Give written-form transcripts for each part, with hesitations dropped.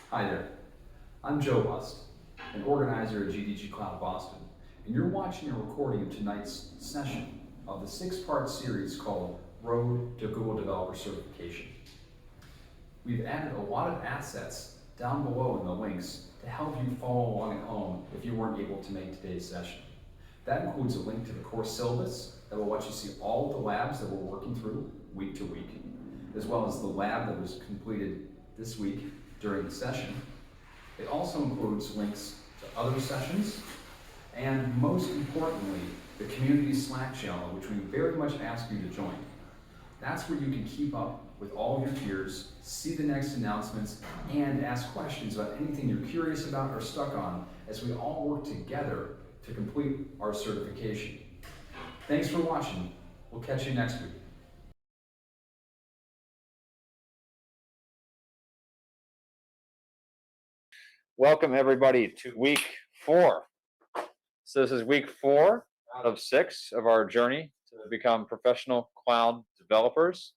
Hi there, I'm Joe Bust, an organizer at GDG Cloud Boston, and you're watching a recording of tonight's session of the six-part series called Road to Google Developer Certification. We've added a lot of assets down below in the links to help you follow along at home if you weren't able to make today's session. That includes a link to the course syllabus that will let you see all of the labs that we're working through week to week, as well as the lab that was completed this week during the session. It also includes links to other sessions, and most importantly, the community Slack channel, which we very much ask you to join. That's where you can keep up with all of your peers, see the next announcements, and ask questions about anything you're curious about or stuck on as we all work together to complete our certification. Thanks for watching. We'll catch you next week. Welcome everybody to week 4. So this is week 4 out of 6 of our journey to become professional cloud developers.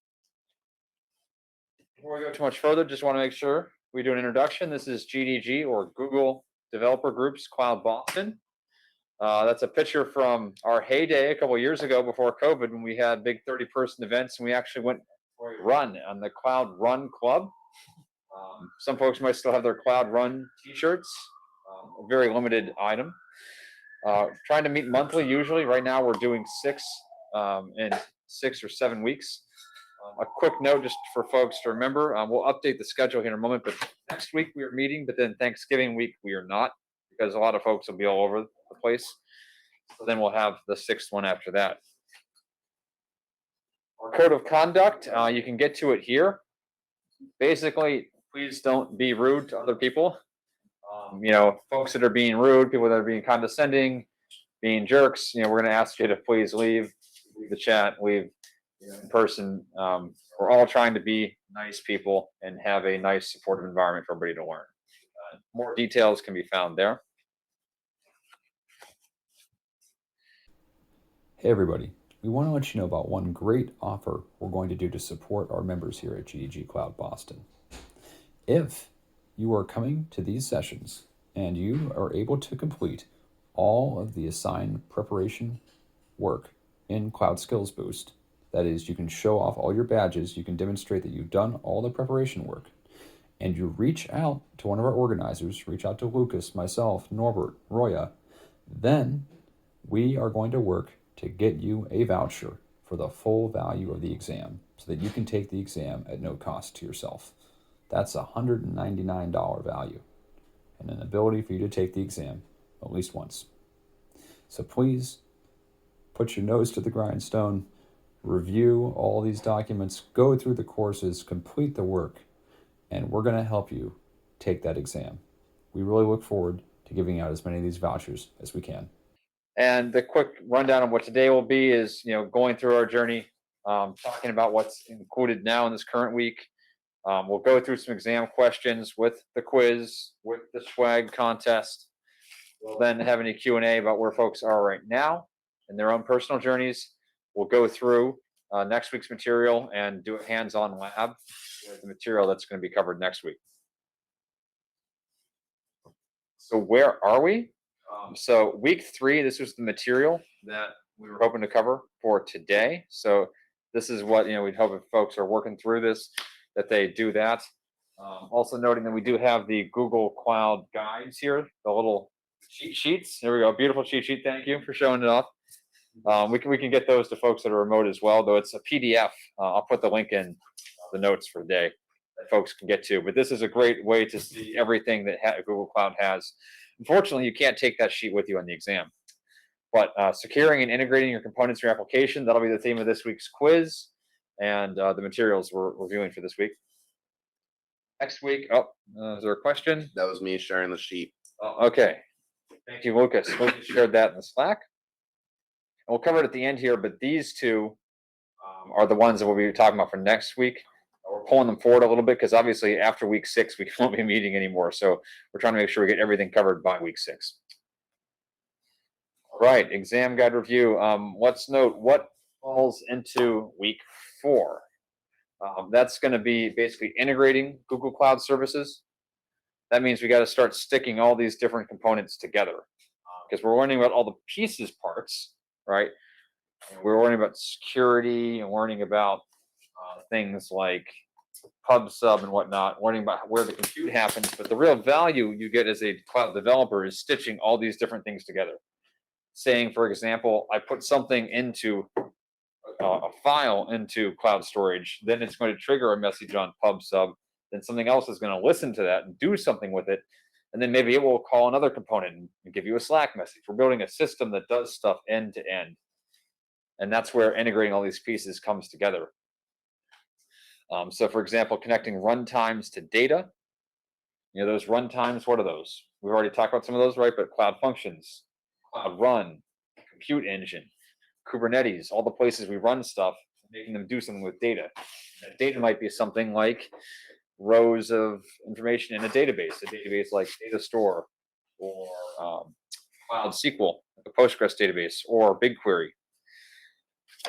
Before we go too much further, just want to make sure we do an introduction. This is GDG, or Google Developer Group's Cloud Boston. That's a picture from our heyday a couple of years ago before COVID, when we had big 30-person events, and we actually went for a run on the Cloud Run Club. Some folks might still have their Cloud Run t-shirts, a very limited item. Trying to meet monthly usually. Right now we're doing 6 in 6 or 7 weeks. A quick note just for folks to remember, we'll update the schedule here in a moment, but next week we are meeting, but then Thanksgiving week we are not, because a lot of folks will be all over the place. So then we'll have the 6th one after that. Our code of conduct, you can get to it here. Basically, please don't be rude to other people. Folks that are being rude, people that are being condescending, being jerks, we're going to ask you to please leave the chat, leave in person. We're all trying to be nice people and have a nice, supportive environment for everybody to learn. More details can be found there. Hey everybody, we want to let you know about one great offer we're going to do to support our members here at GDG Cloud Boston. If you are coming to these sessions and you are able to complete all of the assigned preparation work in Cloud Skills Boost, that is, you can show off all your badges, you can demonstrate that you've done all the preparation work, and you reach out to one of our organizers, reach out to Lucas, myself, Norbert, Roya, then we are going to work to get you a voucher for the full value of the exam so that you can take the exam at no cost to yourself. That's a $199 value and an ability for you to take the exam at least once. So please put your nose to the grindstone, review all these documents, go through the courses, complete the work, and we're going to help you take that exam. We really look forward to giving out as many of these vouchers as we can. And the quick rundown of what today will be is, going through our journey, talking about what's included now in this current week. We'll go through some exam questions with the quiz, with the swag contest. We'll then have any Q&A about where folks are right now in their own personal journeys. We'll go through next week's material and do a hands-on lab with the material that's going to be covered next week. So where are we? So week 3, this was the material that we were hoping to cover for today. So this is what, we'd hope if folks are working through this, that they do that. Also noting that we do have the Google Cloud guides here, the little cheat sheets. There we go, beautiful cheat sheet. Thank you for showing it off. We can get those to folks that are remote as well, though it's a PDF. I'll put the link in the notes for the day that folks can get to. But this is a great way to see everything that Google Cloud has. Unfortunately, you can't take that sheet with you on the exam. But securing and integrating your components in your application, that'll be the theme of this week's quiz and the materials we're reviewing for this week. Next week, is there a question? That was me sharing the sheet. Oh, okay. Thank you, Lucas. Lucas shared that in the Slack. And we'll cover it at the end here, but these two are the ones that we'll be talking about for next week. We're pulling them forward a little bit because obviously after week 6, we won't be meeting anymore. So we're trying to make sure we get everything covered by week 6. All right, exam guide review. Let's note what falls into week 4. That's going to be basically integrating Google Cloud services. that means we got to start sticking all these different components together, because we're learning about all the pieces parts, right? And we're learning about security and learning about things like pub sub and whatnot, learning about where the compute happens. But the real value you get as a cloud developer is stitching all these different things together. Saying, for example, I put something into a file into cloud storage, then it's going to trigger a message on pub sub. Then something else is going to listen to that and do something with it. And then maybe it will call another component and give you a Slack message. We're building a system that does stuff end to end. And that's where integrating all these pieces comes together. So for example, connecting runtimes to data. You know, those runtimes, what are those? We've already talked about some of those, right? But cloud functions, cloud run, compute engine, Kubernetes, all the places we run stuff, making them do something with data. That data might be something like rows of information in a database like data store, or Cloud SQL, the Postgres database, or BigQuery.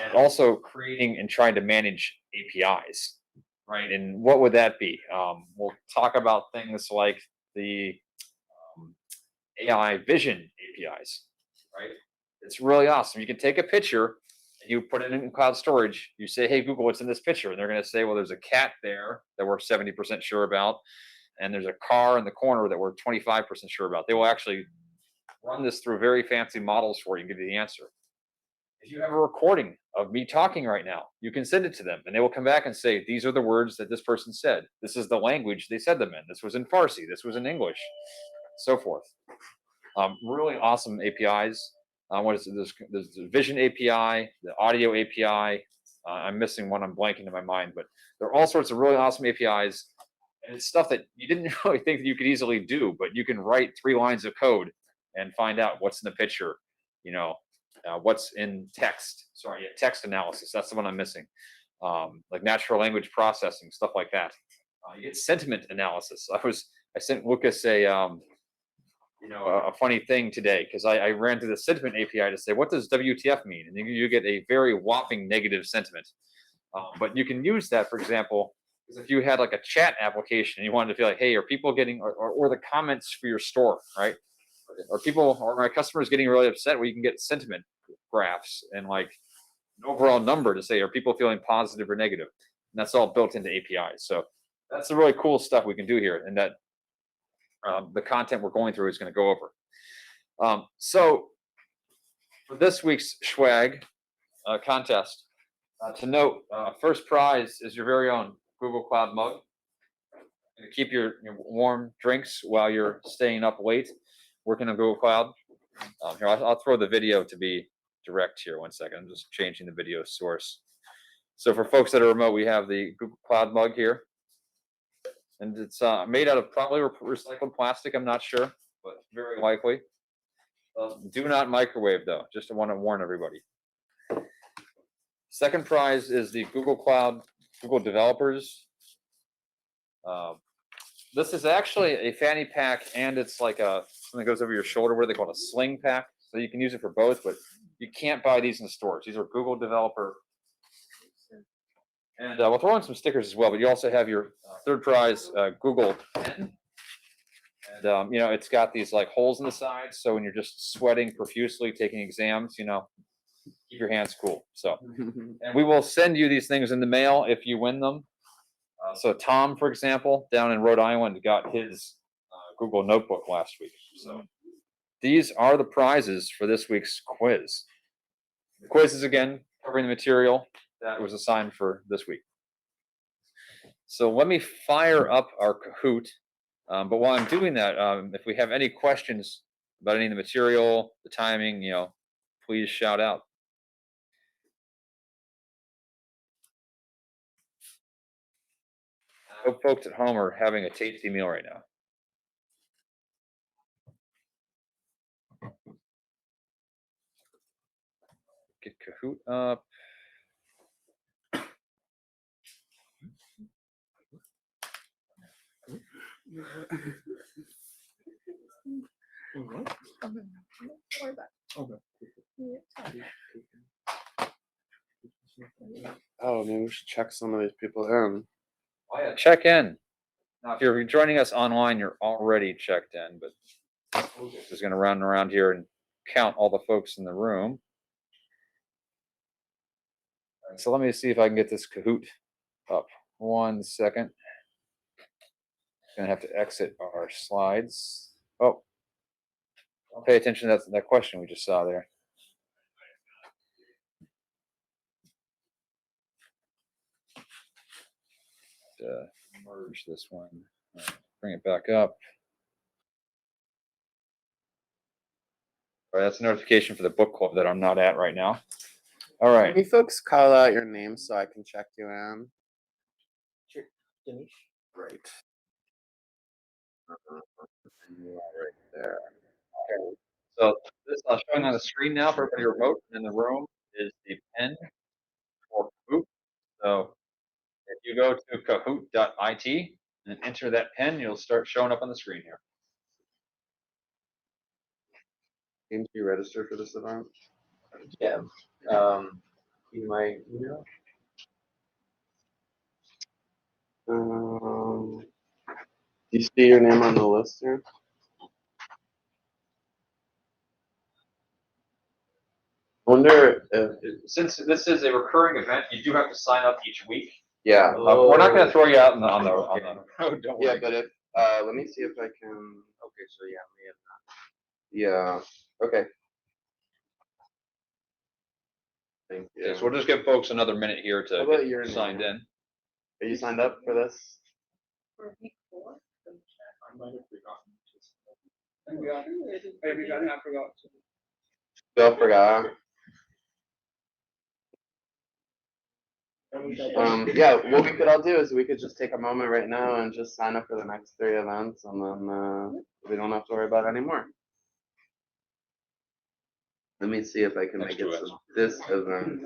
And also creating and trying to manage APIs, right? And what would that be? We'll talk about things like the AI vision APIs, right? It's really awesome. You can take a picture and you put it in cloud storage. You say, hey, Google, what's in this picture? And they're going to say, well, there's a cat there that we're 70% sure about. And there's a car in the corner that we're 25% sure about. They will actually run this through very fancy models for you and give you the answer. If you have a recording of me talking right now, you can send it to them and they will come back and say, these are the words that this person said. This is the language they said them in. This was in Farsi. This was in English, so forth. Really awesome APIs. What is it? There's the vision API, the audio API. I'm missing one. I'm blanking in my mind, but there are all sorts of really awesome APIs. And it's stuff that you didn't really think that you could easily do, but you can write 3 lines of code and find out what's in the picture, you know, what's in text. Sorry, yeah, text analysis. That's the one I'm missing. Like natural language processing, stuff like that. You get sentiment analysis. I sent Lucas a funny thing today, because I ran through the sentiment API to say, what does WTF mean? And you get a very whopping negative sentiment. But you can use that, for example, because if you had like a chat application and you wanted to feel like, hey, are people getting, or the comments for your store, right? Are my customers getting really upset? Well, you can get sentiment graphs and like an overall number to say, are people feeling positive or negative? And that's all built into APIs. So that's the really cool stuff we can do here, and that the content we're going through is going to go over. So for this week's swag contest, to note, first prize is your very own Google Cloud mug. And keep your warm drinks while you're staying up late working on Google Cloud. Here, I'll throw the video to be direct here. 1 second. I'm just changing the video source. So for folks that are remote, we have the Google Cloud mug here. And it's made out of probably recycled plastic. I'm not sure, but very likely. Do not microwave, though. Just want to warn everybody. Second prize is the Google Cloud, Google Developers. This is actually a fanny pack, and it's like something that goes over your shoulder. What do they call it? A sling pack. So you can use it for both, but you can't buy these in stores. These are Google Developer. And we'll throw in some stickers as well, but you also have your third prize, Google Pen. And, it's got these like holes in the sides. So when you're just sweating profusely, taking exams, keep your hands cool. So, and we will send you these things in the mail if you win them. So Tom, for example, down in Rhode Island, got his Google Notebook last week. So these are the prizes for this week's quiz. The quiz is, again, covering the material that was assigned for this week. So let me fire up our Kahoot. But while I'm doing that, if we have any questions about any of the material, the timing, please shout out. I hope folks at home are having a tasty meal right now. Get Kahoot up. Oh, maybe we should check some of these people in. Oh, yeah, check in. Now, if you're joining us online, you're already checked in, but just going to run around here and count all the folks in the room. So let me see if I can get this Kahoot up. 1 second. Gonna have to exit our slides. Oh, don't pay attention to that question we just saw there. Merge this one. Bring it back up. All right, that's a notification for the book club that I'm not at right now. All right. Can you folks call out your name so I can check you in? Sure. Dinesh. Right. You are right there. Okay. So this showing on the screen now for everybody remote in the room is the pen for Kahoot. So if you go to kahoot.it and enter that pen, you'll start showing up on the screen here. Didn't you register for this event? Yeah. You my email. Do you see your name on the list here? I wonder if Since this is a recurring event, you do have to sign up each week. yeah. We're not going to throw you out on the road. Don't Yeah, worry. but if let me see if I can. Okay, so yeah, we have Yeah. Okay. Thank you. Okay, so we'll just give folks another minute here to How about your get signed name? in. Are you signed up for this? For week 4? I might have forgotten. I forgot. Bill forgot. Yeah, what we could all do is we could just take a moment right now and just sign up for the next 3 events, and then we don't have to worry about it anymore. Let me see if I can Next make it to so this event.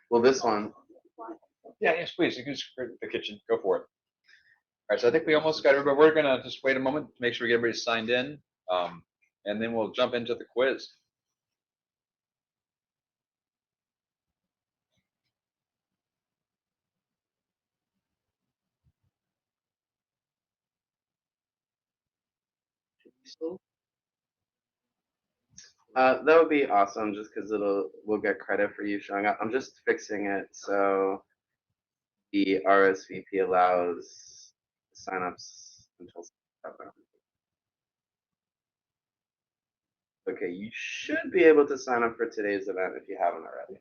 Well, this one. Yeah, yes, please. You can just go to the kitchen. Go for it. All right, so I think we almost got everybody. We're going to just wait a moment to make sure we get everybody signed in, and then we'll jump into the quiz. That would be awesome, just because we'll get credit for you showing up. I'm just fixing it so the RSVP allows signups until 7. Okay, you should be able to sign up for today's event if you haven't already.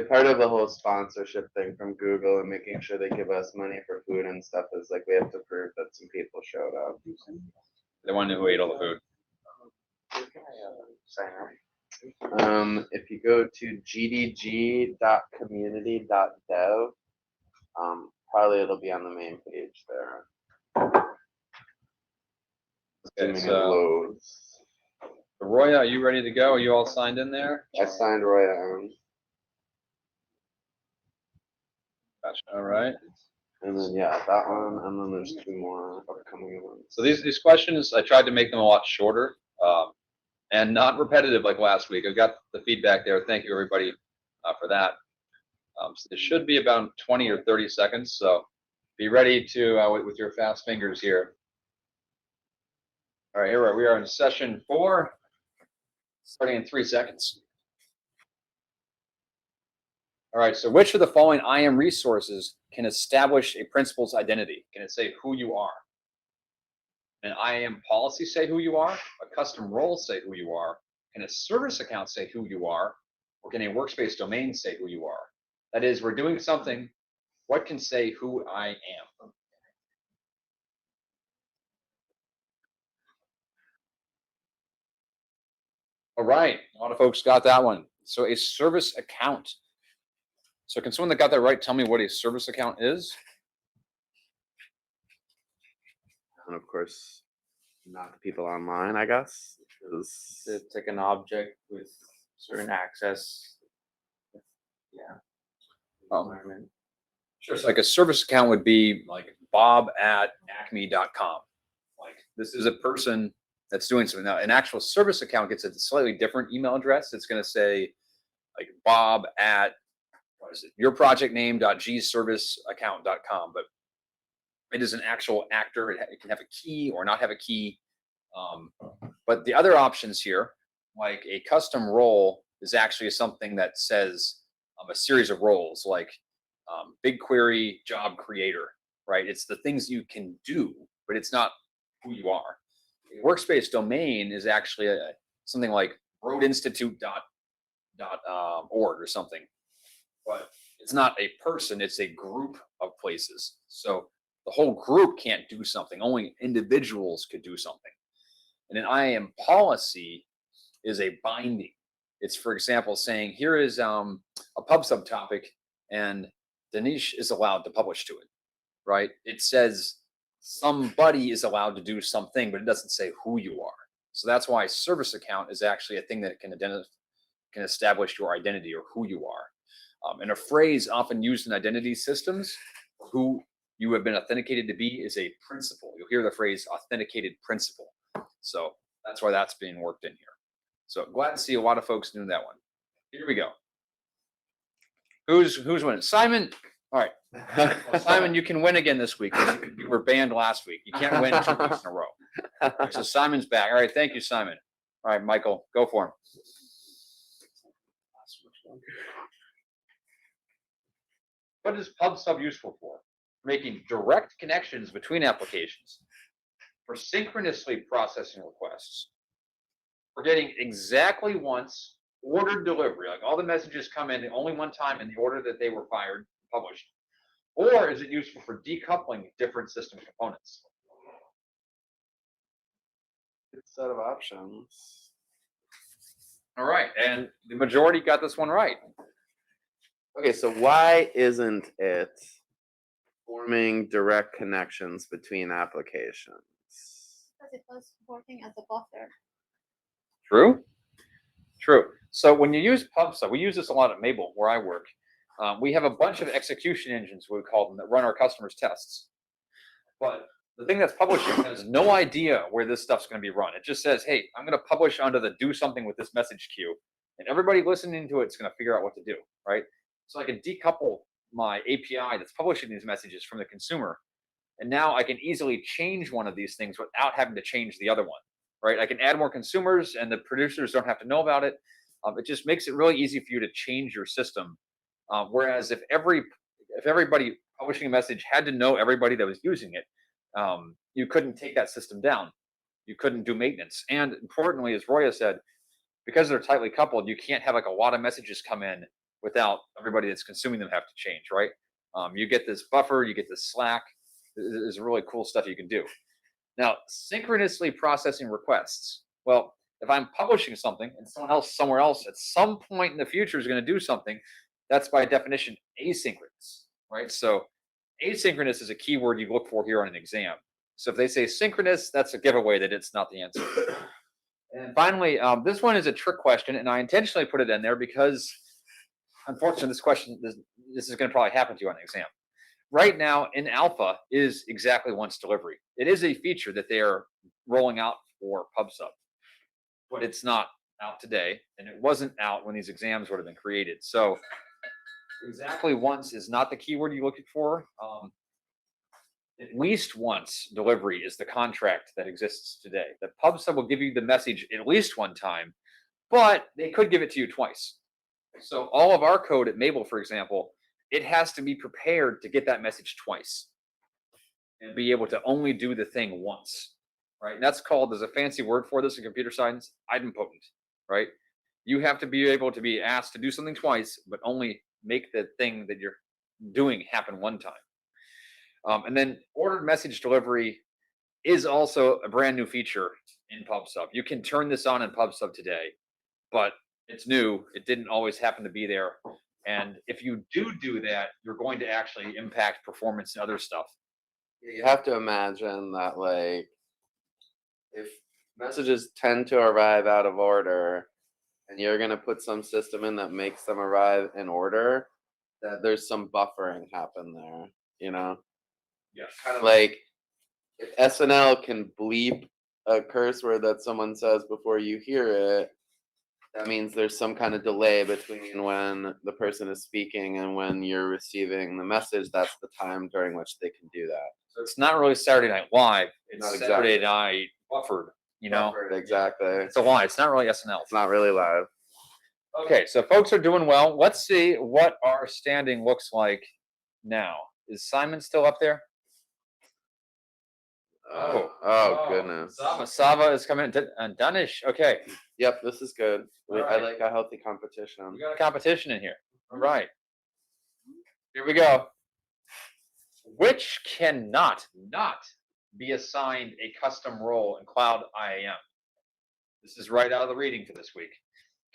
Part of the whole sponsorship thing from Google and making sure they give us money for food and stuff is like we have to prove that some people showed up. They want to know who ate all the food. Sign up. If you go to gdg.community.dev, probably it'll be on the main page there. Okay, Assuming it so loads. Roya, are you ready to go? Are you all signed in there? I signed Roya in. Gotcha. All right. And then yeah, that one, and then there's 2 more upcoming ones. So these questions, I tried to make them a lot shorter and not repetitive like last week. I got the feedback there. Thank you, everybody, for that. So it should be about 20 or 30 seconds. So be ready to, with your fast fingers here. All right, here we are in session 4, starting in 3 seconds. All right, so which of the following IAM resources can establish a principal's identity? Can it say who you are? An IAM policy say who you are? A custom role say who you are? Can a service account say who you are? Or can a workspace domain say who you are? That is, we're doing something. What can say who I am? All right, a lot of folks got that one. So a service account. So can someone that got that right tell me what a service account is? And of course, not the people online, I guess. It's like an object with certain access. Yeah. Environment. Sure. So like a service account would be like bob@acme.com. Like this is a person that's doing something. Now, an actual service account gets a slightly different email address. It's going to say like Bob at what is it? yourprojectname.gserviceaccount.com, but it is an actual actor. It can have a key or not have a key. But the other options here, like a custom role, is actually something that says a series of roles, like BigQuery job creator, right? It's the things you can do, but it's not who you are. A workspace domain is actually something like roadinstitute.org or something, but it's not a person, it's a group of places. So the whole group can't do something, only individuals could do something. And an IAM policy is a binding. It's, for example, saying here is a pub subtopic and Dinesh is allowed to publish to it, right? It says somebody is allowed to do something, but it doesn't say who you are. So that's why service account is actually a thing that can establish your identity or who you are. And a phrase often used in identity systems, who you have been authenticated to be, is a principal. You'll hear the phrase authenticated principal. So that's why that's being worked in here. So glad to see a lot of folks doing that one. Here we go. Who's winning? Simon. All right. Well, Simon, you can win again this week. You were banned last week. You can't win 2 weeks in a row. So Simon's back. All right. Thank you, Simon. All right, Michael, go for him. What is PubSub useful for? Making direct connections between applications, for synchronously processing requests, for getting exactly once ordered delivery, like all the messages come in only one time in the order that they were fired, published, or is it useful for decoupling different system components? Good set of options. All right, and the majority got this one right. Okay, so why isn't it forming direct connections between applications? Because it was working as a buffer. True. True. So when you use PubSub, we use this a lot at Mabel, where I work. We have a bunch of execution engines, we call them, that run our customers' tests. But the thing that's publishing has no idea where this stuff's going to be run. It just says, hey, I'm going to publish onto the do something with this message queue, and everybody listening to it's going to figure out what to do, right? So I can decouple my API that's publishing these messages from the consumer, and now I can easily change one of these things without having to change the other one, right? I can add more consumers, and the producers don't have to know about it. It just makes it really easy for you to change your system. Whereas if everybody publishing a message had to know everybody that was using it, you couldn't take that system down. You couldn't do maintenance. And importantly, as Roya said, because they're tightly coupled, you can't have like a lot of messages come in without everybody that's consuming them have to change, right? You get this buffer, you get this slack. There's really cool stuff you can do. Now, synchronously processing requests. Well, if I'm publishing something and someone else somewhere else at some point in the future is going to do something, that's by definition asynchronous, right? So asynchronous is a keyword you look for here on an exam. So if they say synchronous, that's a giveaway that it's not the answer. And finally, this one is a trick question, and I intentionally put it in there because, unfortunately, this is going to probably happen to you on an exam. Right now in alpha is exactly once delivery. It is a feature that they are rolling out for PubSub, but it's not out today, and it wasn't out when these exams would have been created. So exactly once is not the keyword you're looking for. At least once delivery is the contract that exists today. The PubSub will give you the message at least one time, but they could give it to you twice. So all of our code at Mabel, for example, it has to be prepared to get that message twice and be able to only do the thing once, right? And that's called, there's a fancy word for this in computer science, idempotent, right? You have to be able to be asked to do something twice, but only make the thing that you're doing happen one time. And then ordered message delivery is also a brand new feature in PubSub. You can turn this on in PubSub today, but it's new. It didn't always happen to be there. And if you do that, you're going to actually impact performance and other stuff. You have to imagine that, like, if messages tend to arrive out of order and you're going to put some system in that makes them arrive in order, that there's some buffering happen there, you know? Yeah. Kind of like if SNL can bleep a curse word that someone says before you hear it, that means there's some kind of delay between when the person is speaking and when you're receiving the message. That's the time during which they can do that. So it's not really Saturday Night Live. It's Not Saturday exactly. Night Buffered. You know, Buffered, exactly. it's a lie. It's not really SNL. It's not really live. Okay, so folks are doing well. Let's see what our standing looks like now. Is Simon still up there? Oh goodness. Sava is coming in. And Danish. Okay, Yep, this is good. All I right. like a healthy competition. we got a competition in here. All right. Here we go. Which cannot not be assigned a custom role in Cloud IAM? This is right out of the reading for this week.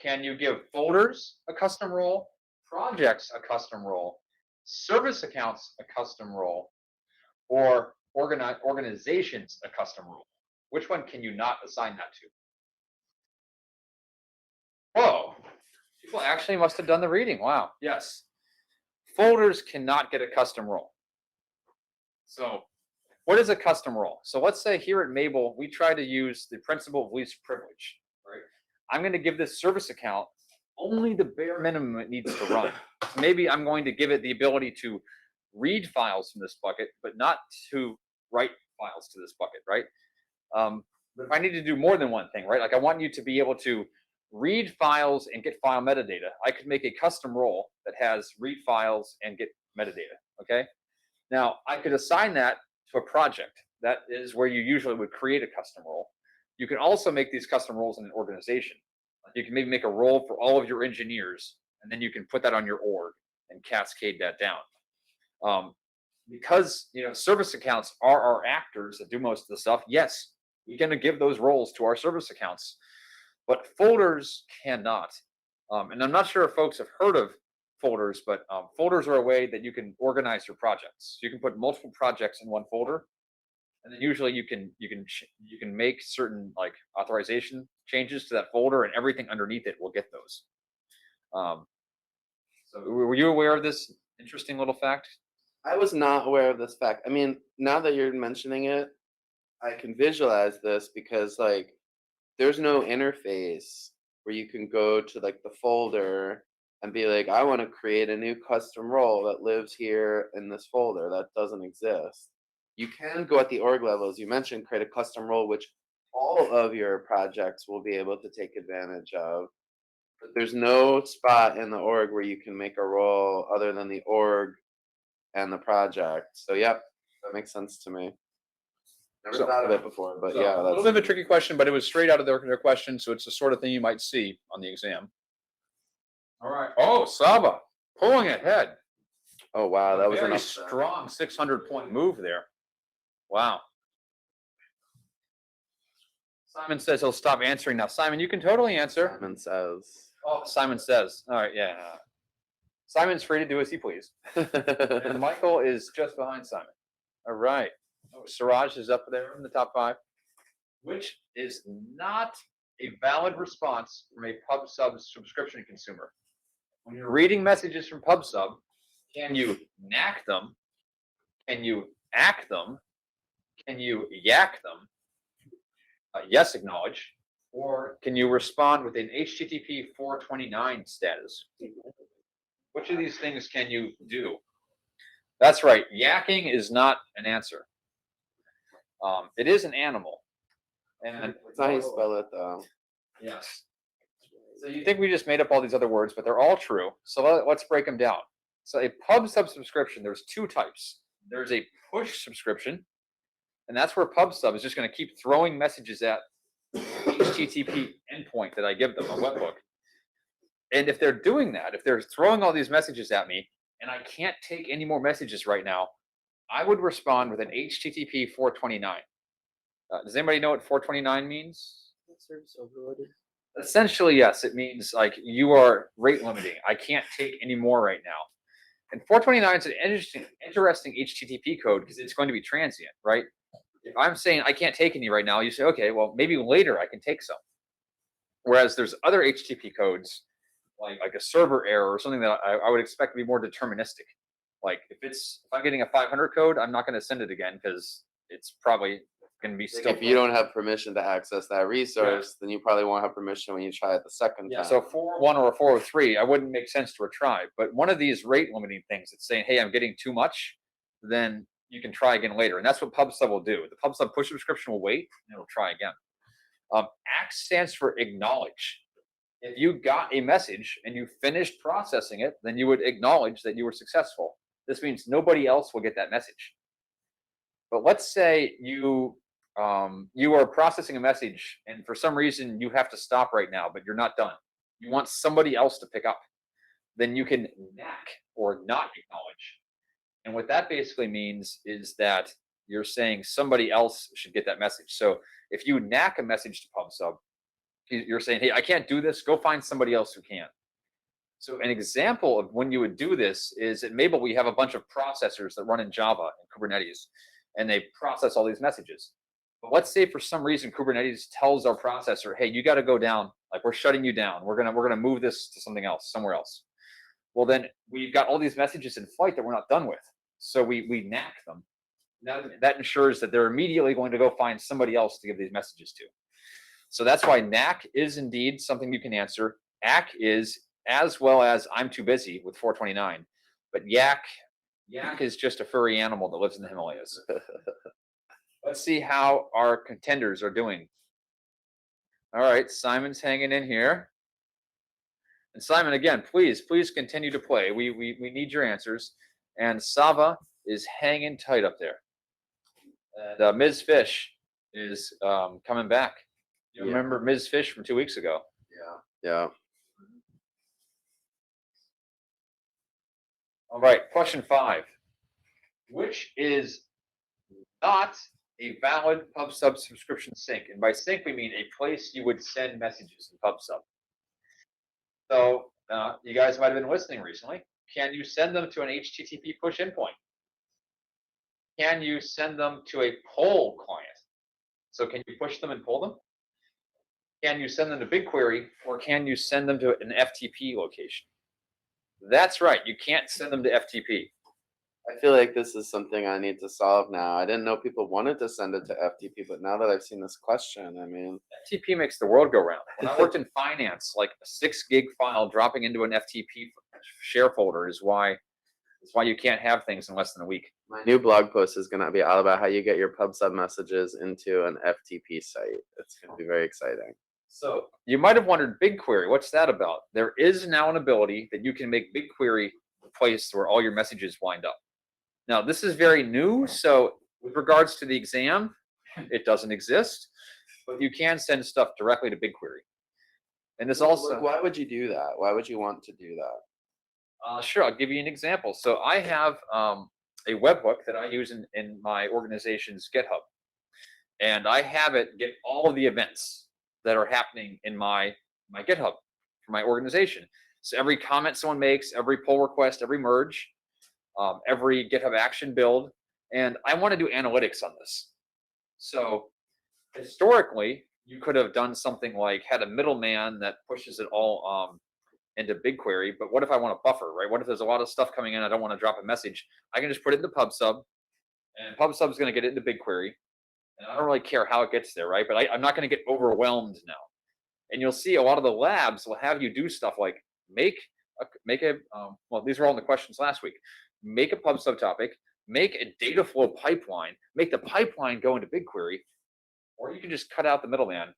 Can you give folders a custom role, projects a custom role, service accounts a custom role, or organizations a custom role? Which one can you not assign that to? Whoa, people actually must have done the reading. Wow, yes. Folders cannot get a custom role. So what is a custom role? So let's say here at Mabel, we try to use the principle of least privilege, right? I'm going to give this service account only the bare minimum it needs to run. So maybe I'm going to give it the ability to read files from this bucket, but not to write files to this bucket, right? But if I need to do more than one thing, right? Like I want you to be able to read files and get file metadata. I could make a custom role that has read files and get metadata, okay? Now, I could assign that to a project. That is where you usually would create a custom role. You can also make these custom roles in an organization. You can maybe make a role for all of your engineers, and then you can put that on your org and cascade that down. Because service accounts are our actors that do most of the stuff. Yes, we're going to give those roles to our service accounts, but folders cannot. And I'm not sure if folks have heard of folders, but folders are a way that you can organize your projects. You can put multiple projects in one folder, and then usually you can make certain like authorization changes to that folder, and everything underneath it will get those. So were you aware of this interesting little fact? I was not aware of this fact. I mean, now that you're mentioning it, I can visualize this because like there's no interface where you can go to like the folder and be like, I want to create a new custom role that lives here in this folder. That doesn't exist. You can go at the org level, as you mentioned, create a custom role, which all of your projects will be able to take advantage of. But there's no spot in the org where you can make a role other than the org and the project. So, yep, that makes sense to me. Never thought of it before, but So, yeah, a little bit of a tricky question, but it was straight out of their question, so it's the sort of thing you might see on the exam. All right. Oh, Saba pulling ahead. Oh wow, that was a very an strong 600-point move there. Wow. Simon says he'll stop answering now. Simon, you can totally answer. Simon says. Oh, Simon says. All right, yeah. Simon's free to do as he please. And Michael is just behind Simon. All right. Oh, Siraj is up there in the top 5, which is not a valid response from a PubSub subscription consumer. When you're reading messages from PubSub, can you knack them? Can you ack them? Can you yak them? Yes, acknowledge. Or can you respond with an HTTP 429 status? Which of these things can you do? That's right. Yakking is not an answer. It is an animal. And That's how you spell it, though. Yes. So you think we just made up all these other words, but they're all true. So let's break them down. So a PubSub subscription, there's 2 types. There's a push subscription, and that's where PubSub is just going to keep throwing messages at the HTTP endpoint that I give them, a webhook. And if they're doing that, if they're throwing all these messages at me, and I can't take any more messages right now, I would respond with an HTTP 429. Does anybody know what 429 means? Service overloaded. Essentially, yes. It means like you are rate limiting. I can't take any more right now. And 429 is an interesting HTTP code because it's going to be transient, right? If I'm saying I can't take any right now, you say, okay, well, maybe later I can take some. Whereas there's other HTTP codes, like a server error or something that I would expect to be more deterministic. Like if I'm getting a 500 code, I'm not going to send it again because it's probably going to be Like still. if you don't have permission to access that resource, then you probably won't have permission when you try it the second Yeah, time. so 401 or 403, I wouldn't make sense to retry. But one of these rate limiting things that's saying, hey, I'm getting too much, then you can try again later. And that's what PubSub will do. The PubSub push subscription will wait and it'll try again. ACK stands for acknowledge. If you got a message and you finished processing it, then you would acknowledge that you were successful. This means nobody else will get that message. But let's say you are processing a message and for some reason you have to stop right now, but you're not done. You want somebody else to pick up. Then you can knack or not acknowledge. And what that basically means is that you're saying somebody else should get that message. So if you knack a message to PubSub, you're saying, hey, I can't do this. Go find somebody else who can. So an example of when you would do this is at Mabel, we have a bunch of processors that run in Java and Kubernetes, and they process all these messages. But let's say for some reason Kubernetes tells our processor, hey, you got to go down. Like we're shutting you down. We're gonna move this to something else, somewhere else. Well, then we've got all these messages in flight that we're not done with. So we knack them. That ensures that they're immediately going to go find somebody else to give these messages to. So that's why knack is indeed something you can answer. ACK is as well as I'm too busy with 429. But yak is just a furry animal that lives in the Himalayas. Let's see how our contenders are doing. All right, Simon's hanging in here. And Simon, again, please continue to play. We need your answers. And Sava is hanging tight up there. And Ms. Fish is coming back. You remember Ms. Fish from 2 weeks ago? Yeah. All right, question 5. Which is not a valid PubSub subscription sync? And by sync, we mean a place you would send messages in PubSub. So you guys might have been listening recently. Can you send them to an HTTP push endpoint? Can you send them to a poll client? So can you push them and pull them? Can you send them to BigQuery, or can you send them to an FTP location? That's right. You can't send them to FTP. I feel like this is something I need to solve now. I didn't know people wanted to send it to FTP, but now that I've seen this question, I mean, FTP makes the world go round. When I worked in finance, like a 6 gig file dropping into an FTP share folder is why you can't have things in less than a week. my new blog post is going to be all about how you get your PubSub messages into an FTP site. It's going to be very exciting. So you might have wondered, BigQuery, what's that about? There is now an ability that you can make BigQuery the place where all your messages wind up. Now, this is very new, so with regards to the exam, it doesn't exist, but you can send stuff directly to BigQuery. And this also... Why would you do that? Why would you want to do that? Sure, I'll give you an example. So I have a webhook that I use in my organization's GitHub. And I have it get all of the events that are happening in my GitHub for my organization. So every comment someone makes, every pull request, every merge, every GitHub action build, and I want to do analytics on this. So historically, you could have done something like had a middleman that pushes it all into BigQuery, but what if I want a buffer, right? What if there's a lot of stuff coming in, I don't want to drop a message? I can just put it into PubSub, and PubSub is going to get it into BigQuery, and I don't really care how it gets there, right? But I'm not going to get overwhelmed now. And you'll see a lot of the labs will have you do stuff like well, these were all in the questions last week. Make a PubSub topic, make a data flow pipeline, make the pipeline go into BigQuery, or you can just cut out the middleman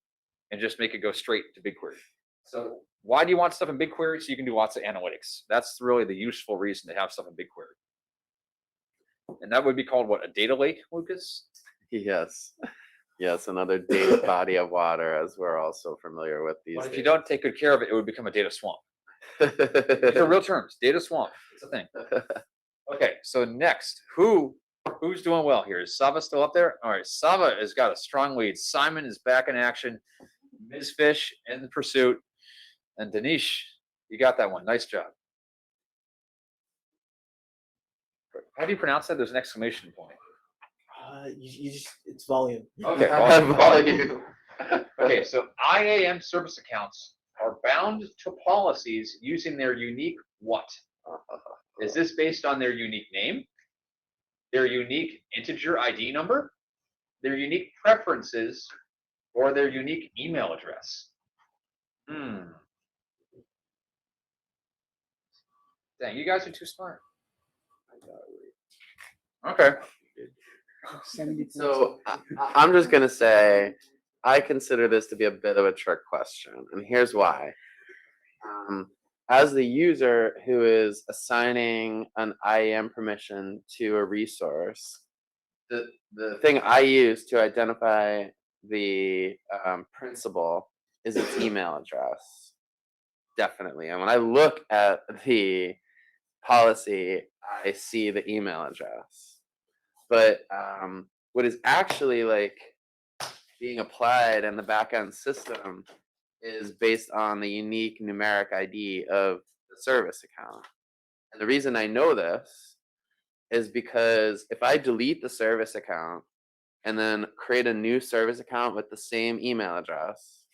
and just make it go straight to BigQuery. So why do you want stuff in BigQuery? So you can do lots of analytics. That's really the useful reason to have stuff in BigQuery. And that would be called what, a data lake, Lucas? Yes. Yes, another data body of water, as we're also familiar with these But if days. you don't take good care of it, it would become a data swamp. These are real terms. Data swamp. It's a thing. Okay, so next, who's doing well here? Is Sava still up there? All right, Sava has got a strong lead. Simon is back in action. Ms. Fish in the pursuit. And Danish, you got that one. Nice job. How do you pronounce that? There's an exclamation point. You just, it's volume. Okay, Volume. Okay, so IAM service accounts are bound to policies using their unique what? Is this based on their unique name, their unique integer ID number, their unique preferences or their unique email address? Dang, you guys are too smart. Okay. So I'm just gonna say, I consider this to be a bit of a trick question, and here's why. As the user who is assigning an IAM permission to a resource, the thing I use to identify the principal is its email address. Definitely. And when I look at the policy, I see the email address. But what is actually like being applied in the backend system is based on the unique numeric ID of the service account. And the reason I know this is because if I delete the service account and then create a new service account with the same email address,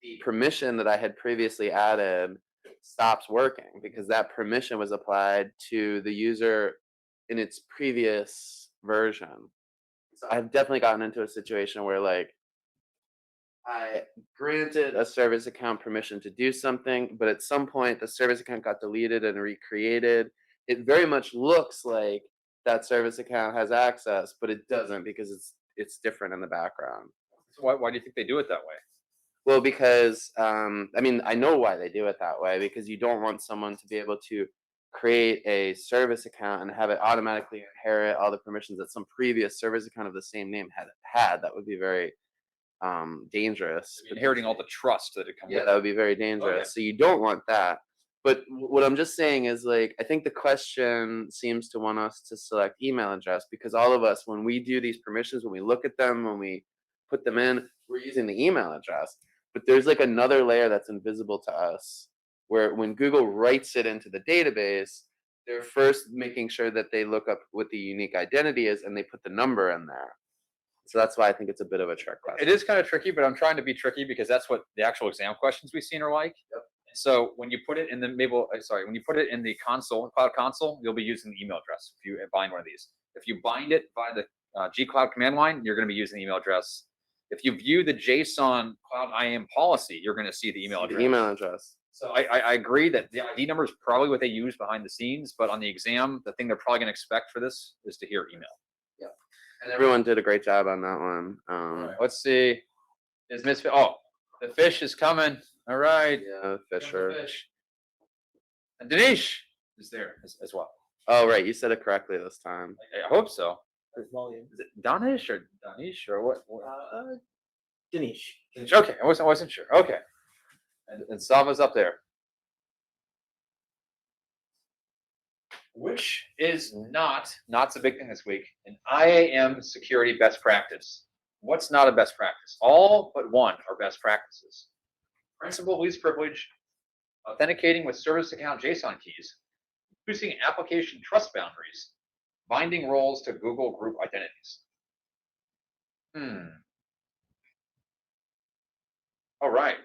the permission that I had previously added stops working because that permission was applied to the user in its previous version. So I've definitely gotten into a situation where like I granted a service account permission to do something, but at some point the service account got deleted and recreated. It very much looks like that service account has access, but it doesn't because it's different in the background. So why do you think they do it that way? Well, because I mean, I know why they do it that way, because you don't want someone to be able to create a service account and have it automatically inherit all the permissions that some previous service account of the same name had. That would be very dangerous. Inheriting all the trust that it comes Yeah, with. that would be very dangerous. Okay. So you don't want that. But what I'm just saying is, like, I think the question seems to want us to select email address because all of us, when we do these permissions, when we look at them, when we put them in, we're using the email address. But there's like another layer that's invisible to us, where when Google writes it into the database, they're first making sure that they look up what the unique identity is and they put the number in there. So that's why I think it's a bit of a trick question. It is kind of tricky, but I'm trying to be tricky because that's what the actual exam questions we've seen are like. Yep. So when you put it in the when you put it in the console, cloud console, you'll be using the email address if you bind one of these. If you bind it by the G Cloud command line, you're going to be using the email address. If you view the JSON Cloud IAM policy, you're going to see the email address. The email address. So I agree that the ID number is probably what they use behind the scenes, but on the exam, the thing they're probably going to expect for this is to hear email. And everyone did a great job on that one. Right, let's see. Is Miss? Oh, the fish is coming. All right. Yeah, Fisher. Fish. And Dinesh is there as well. Oh, right. You said it correctly this time. I hope so. Volume. Is it Danish or what? Dinesh. Okay, I wasn't sure. Okay. And Sava's up there. Which is not's a big thing this week, an IAM security best practice. What's not a best practice? All but one are best practices. Principal of least privilege, authenticating with service account JSON keys, using application trust boundaries, binding roles to Google group identities. All right.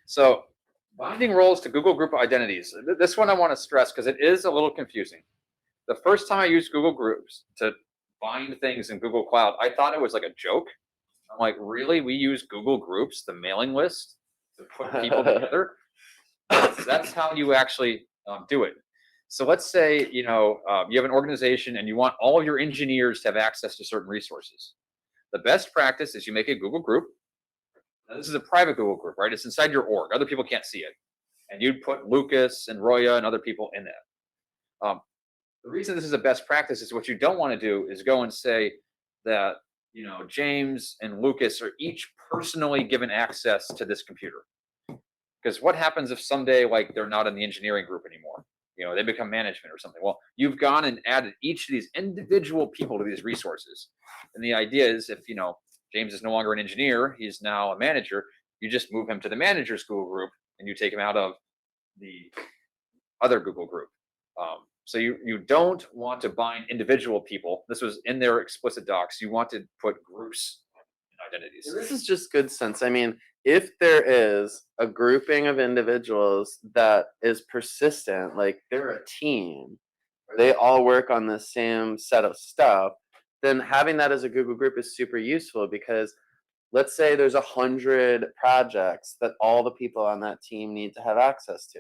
So binding roles to Google group identities. This one I want to stress because it is a little confusing. The first time I used Google Groups to bind things in Google Cloud, I thought it was like a joke. I'm like, really? We use Google Groups, the mailing list, to put people together? That's how you actually do it. So let's say you have an organization and you want all of your engineers to have access to certain resources. The best practice is you make a Google group. Now, this is a private Google group, right? It's inside your org. Other people can't see it. And you'd put Lucas and Roya and other people in that. The reason this is a best practice is what you don't want to do is go and say that James and Lucas are each personally given access to this computer. Because what happens if someday they're not in the engineering group anymore? They become management or something. Well, you've gone and added each of these individual people to these resources. And the idea is if James is no longer an engineer, he's now a manager, you just move him to the manager's Google group and you take him out of the other Google group. So you don't want to bind individual people. This was in their explicit docs. You want to put groups and identities. This is just good sense. I mean, if there is a grouping of individuals that is persistent, like they're a team, or they all work on the same set of stuff, then having that as a Google group is super useful, because let's say there's 100 projects that all the people on that team need to have access to.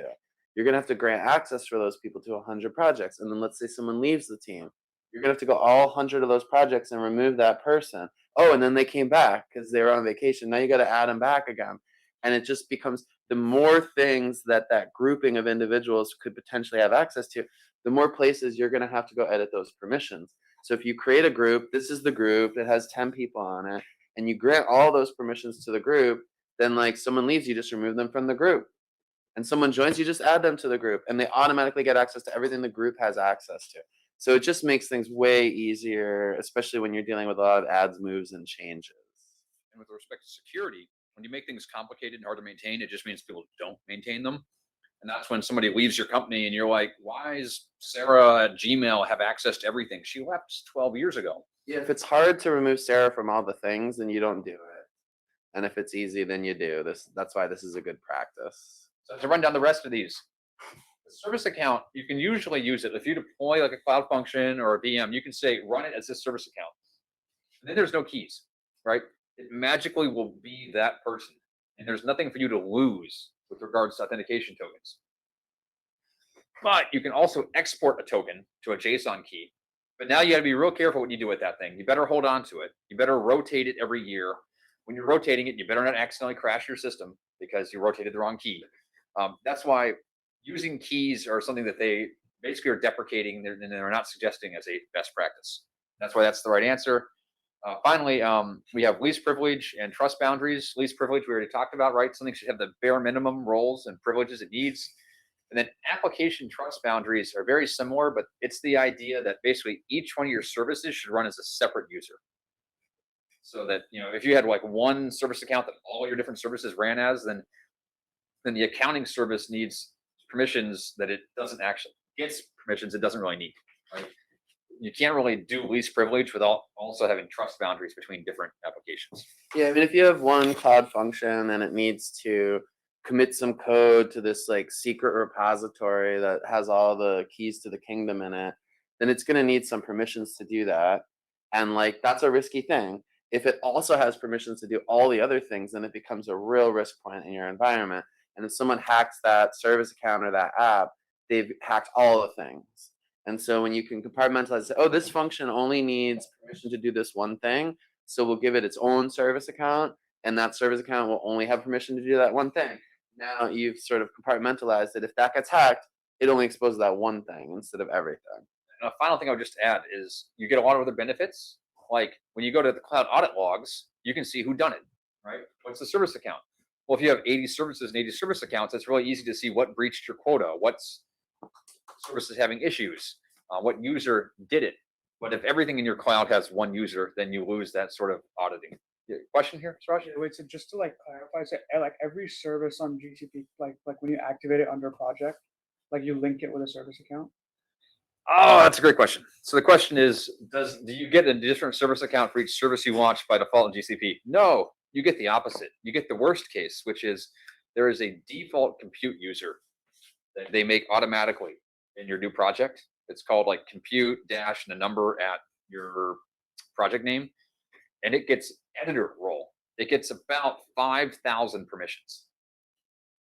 You're gonna have to grant access for those people to 100 projects. And then let's say someone leaves the team. You're gonna have to go all 100 of those projects and remove that person. Oh, and then they came back because they were on vacation. Now you gotta add them back again. And it just becomes, the more things that that grouping of individuals could potentially have access to, the more places you're gonna have to go edit those permissions. So if you create a group, this is the group, it has 10 people on it, and you grant all those permissions to the group, then like someone leaves, you just remove them from the group. And someone joins, you just add them to the group, and they automatically get access to everything the group has access to. So it just makes things way easier, especially when you're dealing with a lot of adds, moves, and changes. And with respect to security, when you make things complicated and hard to maintain, it just means people don't maintain them. And that's when somebody leaves your company and you're like, why is Sarah at Gmail have access to everything? She left 12 years ago. Yeah, if it's hard to remove Sarah from all the things, then you don't do it. And if it's easy, then you do. That's why this is a good practice. So to run down the rest of these, the service account, you can usually use it. If you deploy like a cloud function or a VM, you can say, run it as this service account. And then there's no keys, right? It magically will be that person. And there's nothing for you to lose with regards to authentication tokens. But you can also export a token to a JSON key. But now you got to be real careful what you do with that thing. You better hold on to it. You better rotate it every year. When you're rotating it, you better not accidentally crash your system because you rotated the wrong key. That's why using keys are something that they basically are deprecating and they're not suggesting as a best practice. That's why that's the right answer. Finally, we have least privilege and trust boundaries. Least privilege we already talked about, right? Something should have the bare minimum roles and privileges it needs. And then application trust boundaries are very similar, but it's the idea that basically each one of your services should run as a separate user. So that, if you had like one service account that all your different services ran as, then the accounting service needs permissions that it doesn't actually, gets permissions it doesn't really need, right? You can't really do least privilege without also having trust boundaries between different applications. Yeah, I mean, if you have one cloud function and it needs to commit some code to this like secret repository that has all the keys to the kingdom in it, then it's going to need some permissions to do that. And like, that's a risky thing. If it also has permissions to do all the other things, then it becomes a real risk point in your environment. And if someone hacks that service account or that app, they've hacked all the things. And so when you can compartmentalize, say, oh, this function only needs permission to do this one thing, so we'll give it its own service account, and that service account will only have permission to do that one thing. Now you've sort of compartmentalized it. If that gets hacked, it only exposes that one thing instead of everything. And a final thing I would just add is you get a lot of other benefits. Like when you go to the cloud audit logs, you can see who done it, right? What's the service account? Well, if you have 80 services and 80 service accounts, it's really easy to see what breached your quota, what's services having issues, what user did it. But if everything in your cloud has one user, then you lose that sort of auditing. Question here, Suraj? Wait, so just to like clarify, so like every service on GCP, like when you activate it under a project, like you link it with a service account? Oh, that's a great question. So the question is, do you get a different service account for each service you launch by default in GCP? No, you get the opposite. You get the worst case, which is there is a default compute user that they make automatically in your new project. It's called like compute dash and a number at your project name. And it gets editor role. It gets about 5,000 permissions.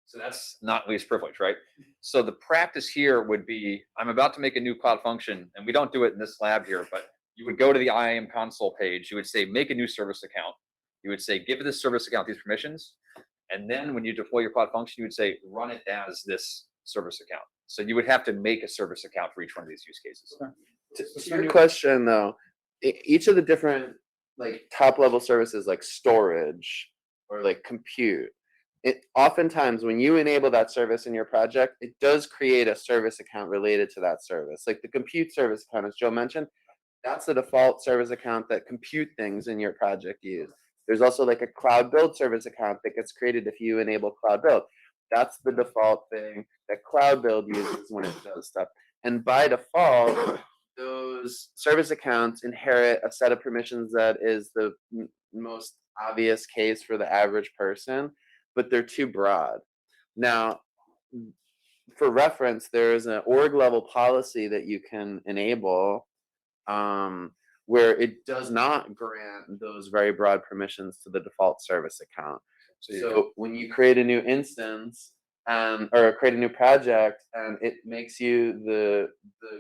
So that's not least privilege, right? So the practice here would be, I'm about to make a new cloud function, and we don't do it in this lab here, but you would go to the IAM console page. You would say, make a new service account. You would say, give this service account these permissions. And then when you deploy your cloud function, you would say, run it as this service account. So you would have to make a service account for each one of these use cases. To your question though, each of the different like top level services like storage or like compute, it oftentimes when you enable that service in your project, it does create a service account related to that service. Like the compute service account, as Joe mentioned, that's the default service account that compute things in your project use. There's also like a cloud build service account that gets created if you enable cloud build. That's the default thing that cloud build uses when it does stuff. And by default, those service accounts inherit a set of permissions that is the most obvious case for the average person, but they're too broad. Now, for reference, there is an org level policy that you can enable where it does not grant those very broad permissions to the default service account. So when you create a new instance or create a new project and it makes you the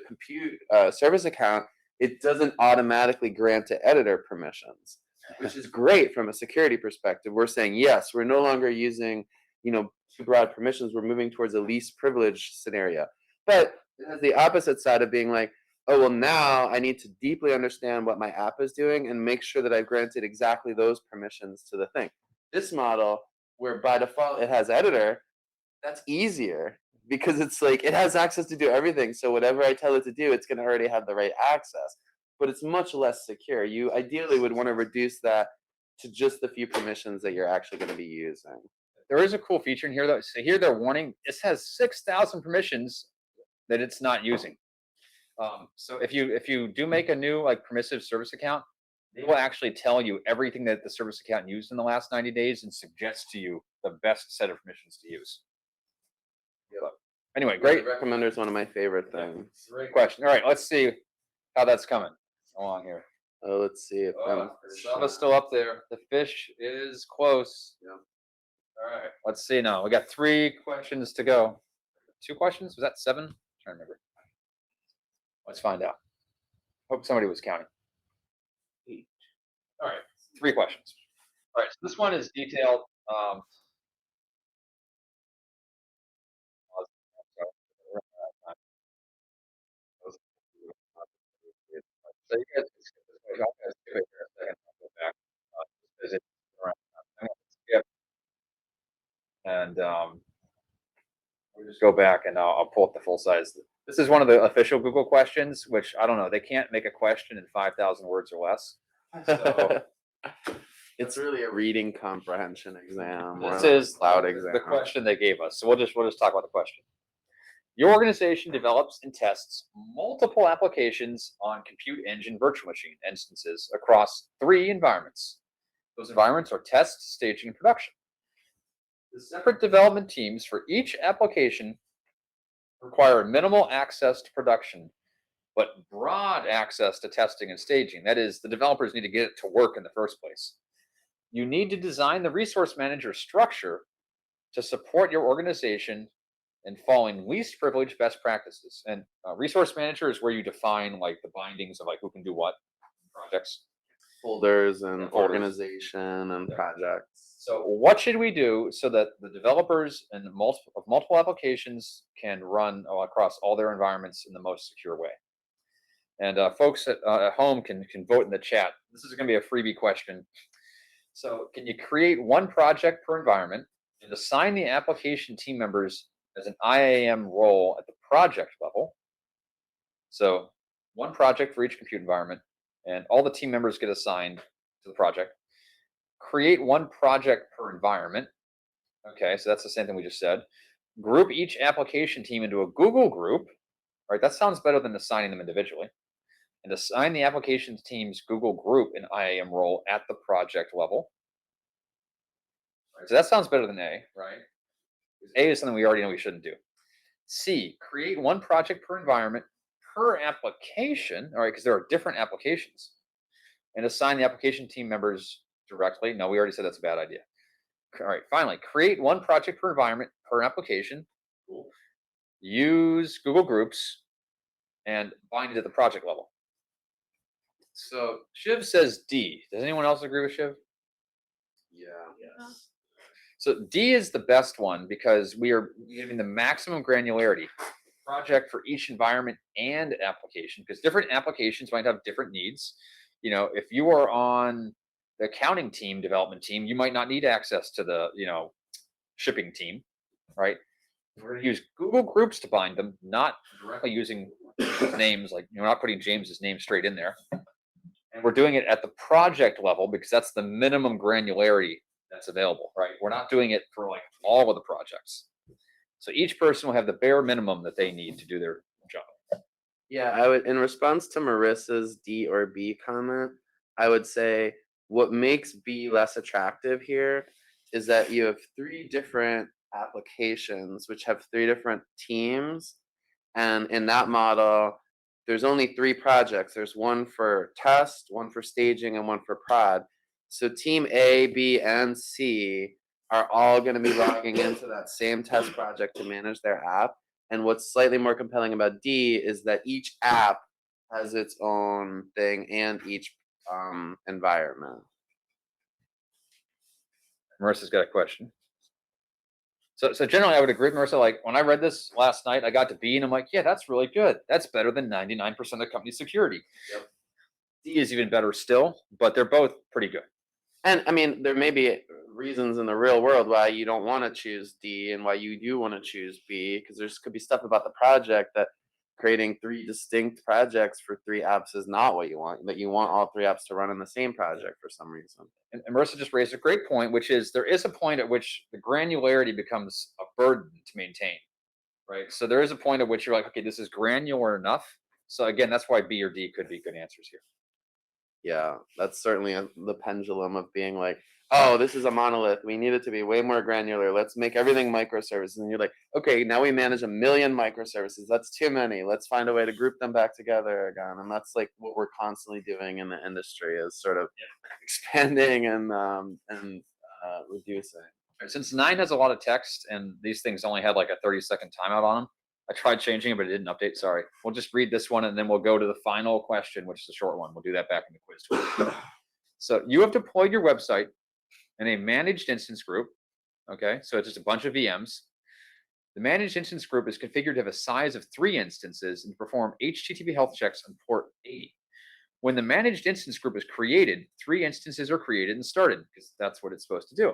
compute service account, it doesn't automatically grant to editor permissions, which is great from a security perspective. We're saying, yes, we're no longer using, too broad permissions. We're moving towards a least privileged scenario. But it has the opposite side of being like, oh, well, now I need to deeply understand what my app is doing and make sure that I've granted exactly those permissions to the thing. This model, where by default it has editor, that's easier because it's like it has access to do everything. So whatever I tell it to do, it's going to already have the right access. But it's much less secure. You ideally would want to reduce that to just the few permissions that you're actually going to be using. There is a cool feature in here though. So here they're warning this has 6,000 permissions that it's not using. So if you do make a new like permissive service account, they will actually tell you everything that the service account used in the last 90 days and suggest to you the best set of permissions to use. But anyway, great. The recommender is one of my favorite things. Great question. All right, let's see how that's coming along here. Oh, let's see if Sava's still up there. The fish is close. Yeah. All right, let's see now. We got 3 questions to go. 2 questions? Was that 7? I'm trying to remember. Let's find out. Hope somebody was counting. 8. All right, 3 questions. All right, so this one is detailed. So you guys can skip this page. I'm gonna skip it here a second. I'll go back. Because it's around. I'm gonna skip and we'll just go back and I'll pull up the full size. This is one of the official Google questions, which I don't know. They can't make a question in 5,000 words or less. So it's really a reading comprehension exam. this is cloud exam. the question they gave us. So we'll just talk about the question. Your organization develops and tests multiple applications on compute engine virtual machine instances across 3 environments. Those environments are test, staging, and production. The separate development teams for each application require minimal access to production, but broad access to testing and staging. That is, the developers need to get it to work in the first place. You need to design the resource manager structure to support your organization and following least privileged best practices. And resource manager is where you define like the bindings of like who can do what projects. Folders and organization and projects. So what should we do so that the developers and multiple applications can run across all their environments in the most secure way? And folks at home can vote in the chat. This is going to be a freebie question. So can you create one project per environment and assign the application team members as an IAM role at the project level? So one project for each compute environment, and all the team members get assigned to the project. Create one project per environment. Okay, so that's the same thing we just said. Group each application team into a Google group. All right, that sounds better than assigning them individually. And assign the application team's Google group an IAM role at the project level. Right, so that sounds better than A, right? A is something we already know we shouldn't do. C, create one project per environment per application, all right, because there are different applications, and assign the application team members directly. No, we already said that's a bad idea. All right, finally, create one project per environment per application. Cool. Use Google Groups and bind it at the project level. So Shiv says D. Does anyone else agree with Shiv? Yeah. Yes. So D is the best one because we are giving the maximum granularity project for each environment and application, because different applications might have different needs. You know, if you are on the accounting team, development team, you might not need access to the, shipping team, right? We're going to use Google Groups to bind them, not directly using names, like you're not putting James's name straight in there. And we're doing it at the project level because that's the minimum granularity that's available, right? We're not doing it for like all of the projects. So each person will have the bare minimum that they need to do their job. Yeah, I would, in response to Marissa's D or B comment, I would say what makes B less attractive here is that you have 3 different applications, which have 3 different teams. And in that model, there's only 3 projects. There's one for test, one for staging, and one for prod. So team A, B, and C are all going to be logging into that same test project to manage their app. And what's slightly more compelling about D is that each app has its own thing and each environment. Marissa's got a question. So generally, I would agree with Marissa. Like when I read this last night, I got to B, and I'm like, yeah, that's really good. That's better than 99% of company security. Yep. D is even better still, but they're both pretty good. And I mean, there may be reasons in the real world why you don't want to choose D and why you do want to choose B, because there's could be stuff about the project that creating 3 distinct projects for 3 apps is not what you want. That you want all 3 apps to run in the same project for some reason. And Marissa just raised a great point, which is there is a point at which the granularity becomes a burden to maintain, right? So there is a point at which you're like, okay, this is granular enough. So again, that's why B or D could be good answers here. Yeah, that's certainly the pendulum of being like, oh, this is a monolith. We need it to be way more granular. Let's make everything microservices. And you're like, okay, now we manage 1 million microservices. That's too many. Let's find a way to group them back together again. And that's like what we're constantly doing in the industry is sort of expanding and reducing. Since 9 has a lot of text and these things only had like a 30-second timeout on them, I tried changing it, but it didn't update. Sorry. We'll just read this one and then we'll go to the final question, which is a short one. We'll do that back in the quiz tool. So you have deployed your website in a managed instance group. Okay. So it's just a bunch of VMs. The managed instance group is configured to have a size of 3 instances and perform HTTP health checks on port 80. When the managed instance group is created, 3 instances are created and started because that's what it's supposed to do.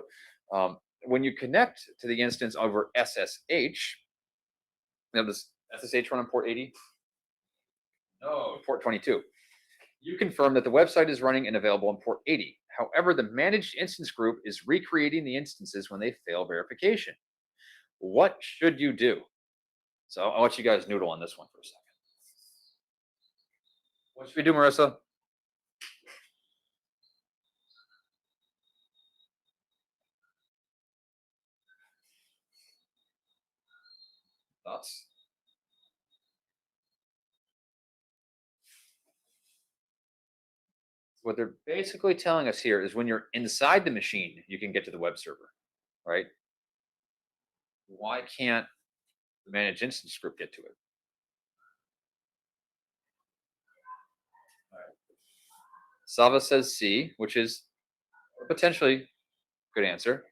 When you connect to the instance over SSH, now does SSH run on port 80? No, port 22. You confirm that the website is running and available on port 80. However, the managed instance group is recreating the instances when they fail verification. What should you do? So I'll let you guys noodle on this one for a second. What should we do, Marissa? Thoughts? What they're basically telling us here is when you're inside the machine, you can get to the web server, right? Why can't the managed instance group get to it? All right. Sava says C, which is potentially good answer.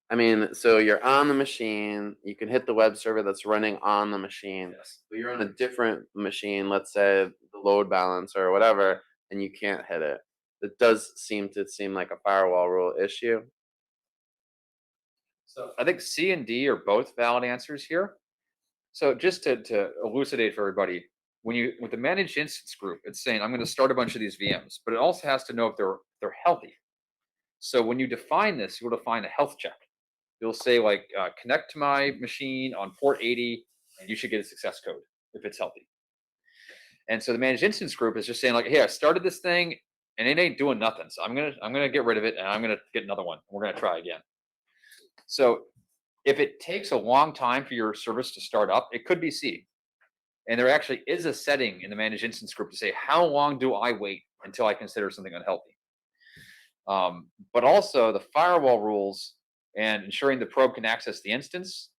I mean, so you're on the machine, you can hit the web server that's running on the machine, Yes. but you're on a different machine, let's say the load balancer or whatever, and you can't hit it. It does seem like a firewall rule issue. So I think C and D are both valid answers here. So just to elucidate for everybody, with the managed instance group, it's saying I'm going to start a bunch of these VMs, but it also has to know if they're healthy. So when you define this, you'll define a health check. You'll say like connect to my machine on port 80, and you should get a success code if it's healthy. And so the managed instance group is just saying like, hey, I started this thing and it ain't doing nothing. So I'm gonna get rid of it and I'm gonna get another one. We're gonna try again. So if it takes a long time for your service to start up, it could be C. And there actually is a setting in the managed instance group to say, how long do I wait until I consider something unhealthy? But also the firewall rules and ensuring the probe can access the instance,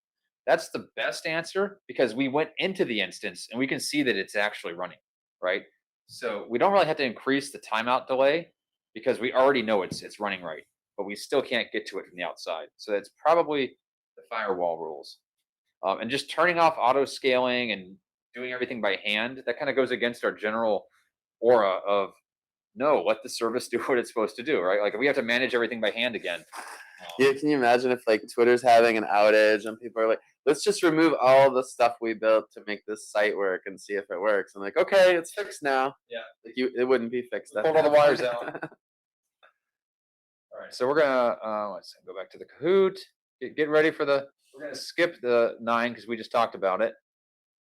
that's the best answer because we went into the instance and we can see that it's actually running, right? So we don't really have to increase the timeout delay because we already know it's running right, but we still can't get to it from the outside. So that's probably the firewall rules. And just turning off auto scaling and doing everything by hand, that kind of goes against our general aura of no, let the service do what it's supposed to do, right? Like if we have to manage everything by hand again. Yeah, can you imagine if like Twitter's having an outage and people are like, let's just remove all the stuff we built to make this site work and see if it works. And like, okay, it's fixed now. Yeah. Like it wouldn't be fixed. Pulled all the wires out. All right, so we're gonna let's go back to the Kahoot. Get ready for we're gonna skip the 9 because we just talked about it.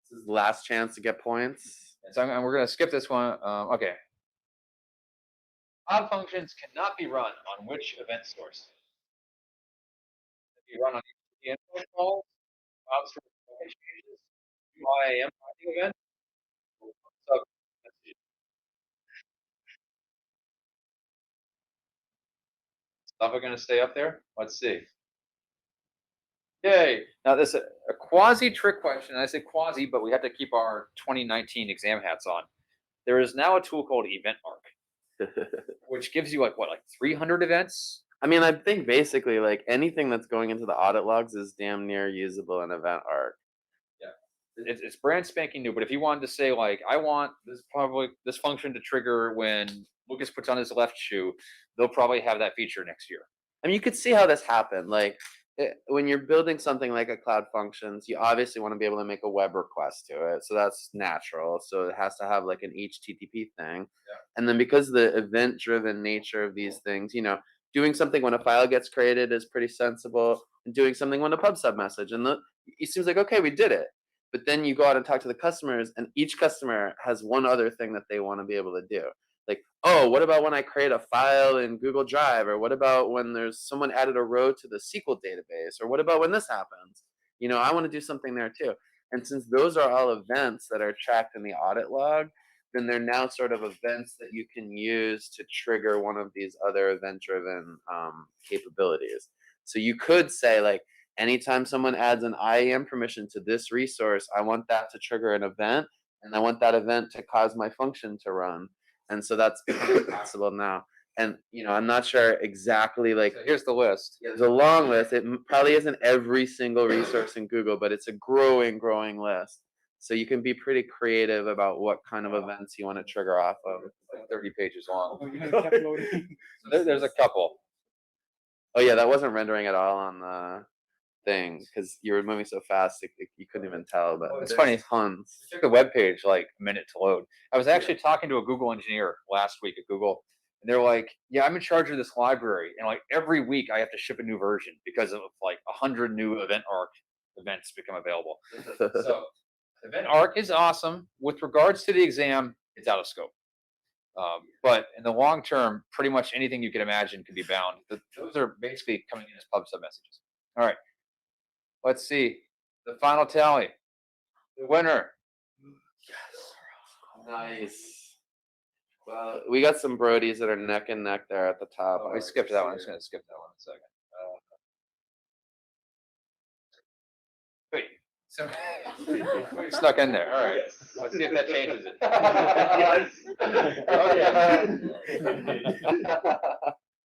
This is the last chance to get points. And so we're gonna skip this one. Okay. Cloud functions cannot be run on which event source? You run on the info calls, bounce changes, IAM finding event. So, stuff are going to stay up there. Let's see. Yay! Now this is a quasi trick question. I say quasi, but we have to keep our 2019 exam hats on. There is now a tool called Event Arc, which gives you like 300 events. I mean, I think basically like anything that's going into the audit logs is damn near usable in Event Arc. It's brand spanking new, but if you wanted to say like, I want this function to trigger when Lucas puts on his left shoe, they'll probably have that feature next year. I mean, you could see how this happened. Like when you're building something like a Cloud Functions, you obviously want to be able to make a web request to it. So that's natural. So it has to have like an HTTP thing. Yeah. And then because the event driven nature of these things, doing something when a file gets created is pretty sensible, and doing something when a pub sub message. And it seems like, okay, we did it. But then you go out and talk to the customers, and each customer has one other thing that they want to be able to do. Like, oh, what about when I create a file in Google Drive? Or what about when there's someone added a row to the SQL database? Or what about when this happens? I want to do something there too. And since those are all events that are tracked in the audit log, then they're now sort of events that you can use to trigger one of these other event-driven capabilities. So you could say, like, anytime someone adds an IAM permission to this resource, I want that to trigger an event, and I want that event to cause my function to run. And so that's possible now. And I'm not sure exactly like. So here's the list. There's a long list. It probably isn't every single resource in Google, but it's a growing list. So you can be pretty creative about what kind of events you want to trigger off of. Like 30 pages long. Oh, you kept loading. So there's a couple. Oh yeah, that wasn't rendering at all on the thing because you were moving so fast you couldn't even tell. But It's funny. Tons. It took the web page like a minute to load. I was actually talking to a Google engineer last week at Google, and they're like, "Yeah, I'm in charge of this library, and like every week I have to ship a new version because of like 100 new Event Arc events become available." So Event Arc is awesome. With regards to the exam, it's out of scope. But in the long term, pretty much anything you can imagine can be bound. Those are basically coming in as pub sub messages. All right. Let's see. The final tally. The winner. Nice. Well, we got some Brodies that are neck and neck there at the top. Oh, we skipped that one. I'm just going to skip that one in a second. Wait. So we snuck in there. All right. Let's see if that changes it.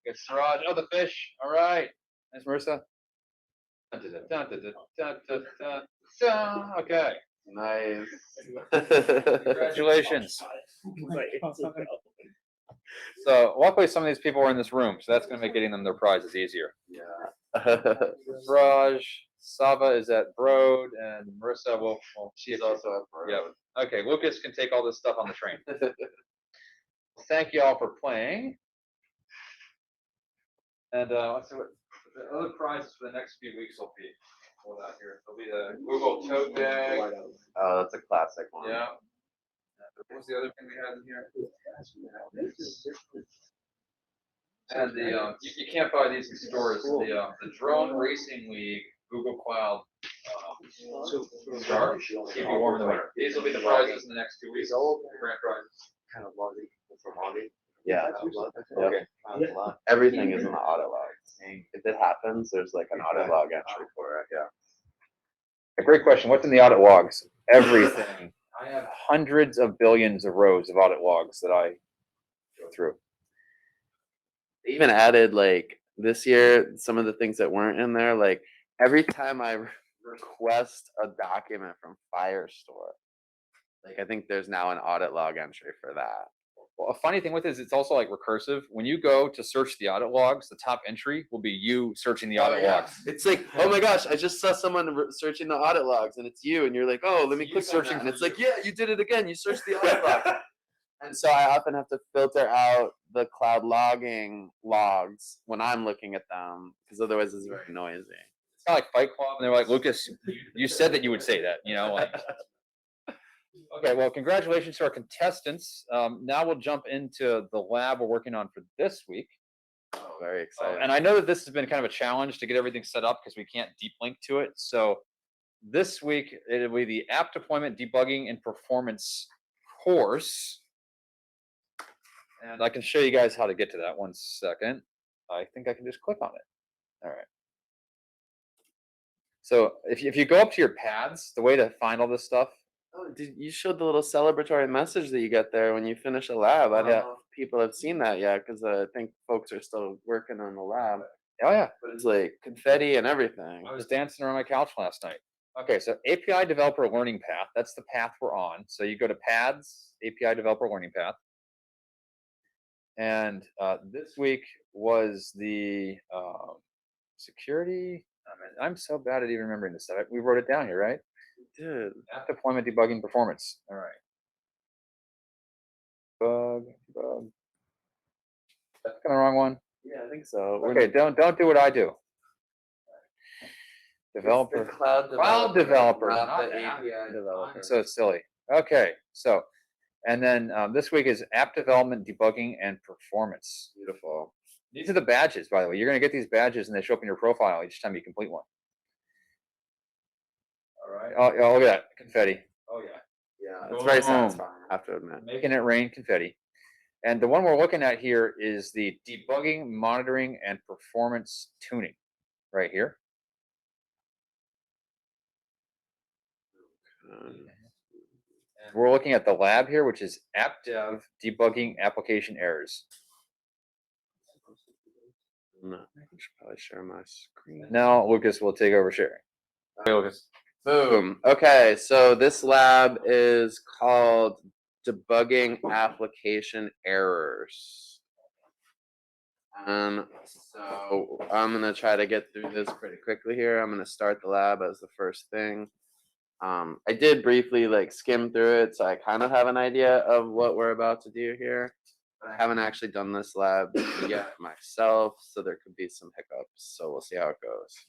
Good Siraj. Oh, the fish. All right. Nice, Marissa. Okay. Nice. Congratulations. So luckily some of these people are in this room, so that's going to make getting them their prizes easier. Yeah. Raj, Sava is at Broad, and Marissa will see if also at Broad. Yeah. Okay, Lucas can take all this stuff on the train. Thank you all for playing. And let's see what the other prizes for the next few weeks will be. Hold out here. There'll be the Google tote bag. Oh, that's a classic one. Yeah. What was the other thing we had in here? And the you can't buy these in stores. The Drone Racing League Google Cloud scarf. Keep you warm in the winter. These will be the prizes in the next 2 weeks. Grand prizes. Kind of loggy from loggy. Yeah. Okay. Everything is in the audit log. If it happens, there's like an audit log entry for it. Yeah. A great question. What's in the audit logs? Everything. I have hundreds of billions of rows of audit logs that I go through. They even added like this year some of the things that weren't in there. Like every time I request a document from Firestore, like I think there's now an audit log entry for that. Well, a funny thing with it is it's also like recursive. When you go to search the audit logs, the top entry will be you searching the audit logs. It's like, oh my gosh, I just saw someone searching the audit logs, and it's you, and you're like, oh, let me click searching, and it's like, yeah, you did it again. You searched the audit logs. And so I often have to filter out the cloud logging logs when I'm looking at them, because otherwise it's very noisy. It's kind of like Fight Club, and they're like, Lucas, you said that you would say that, you know? Like. Okay, well, congratulations to our contestants. Now we'll jump into the lab we're working on for this week. Oh, very exciting. And I know that this has been kind of a challenge to get everything set up because we can't deep link to it. So this week it'll be the app deployment, debugging, and performance course. And I can show you guys how to get to that. 1 second. I think I can just click on it. All right. So if you go up to your paths, the way to find all this stuff. Oh, you showed the little celebratory message that you get there when you finish a lab. I don't know if people have seen that yet because I think folks are still working on the lab. Oh yeah, But it's like confetti and everything. I was dancing around my couch last night. Okay, so API Developer Learning Path, that's the path we're on. So you go to Paths, API Developer Learning Path. And this week was the security. I'm so bad at even remembering this stuff. We wrote it down here, right? Dude. App deployment, debugging, performance. All right. Debug. That's kind of the wrong one. Yeah, I think so. Okay, don't do what I do. Developer. Cloud developer, not not the app. API developer. So silly. Okay, so, and then this week is app development, debugging, and performance. Beautiful. These are the badges, by the way. You're going to get these badges and they show up in your profile each time you complete one. All right. Oh, look at that. Confetti. Oh, yeah. Yeah, it's very Boom. satisfying, I have to admit. Making it rain confetti. And the one we're looking at here is the debugging, monitoring, and performance tuning right here. And we're looking at the lab here, which is app dev debugging application errors. No, I should probably share my screen. Now Lucas will take over sharing. Hey, Lucas. Boom. Okay, so this lab is called Debugging Application Errors. So I'm gonna try to get through this pretty quickly here. I'm gonna start the lab as the first thing. I did briefly skim through it, so I kind of have an idea of what we're about to do here. But I haven't actually done this lab yet myself, so there could be some hiccups. So we'll see how it goes.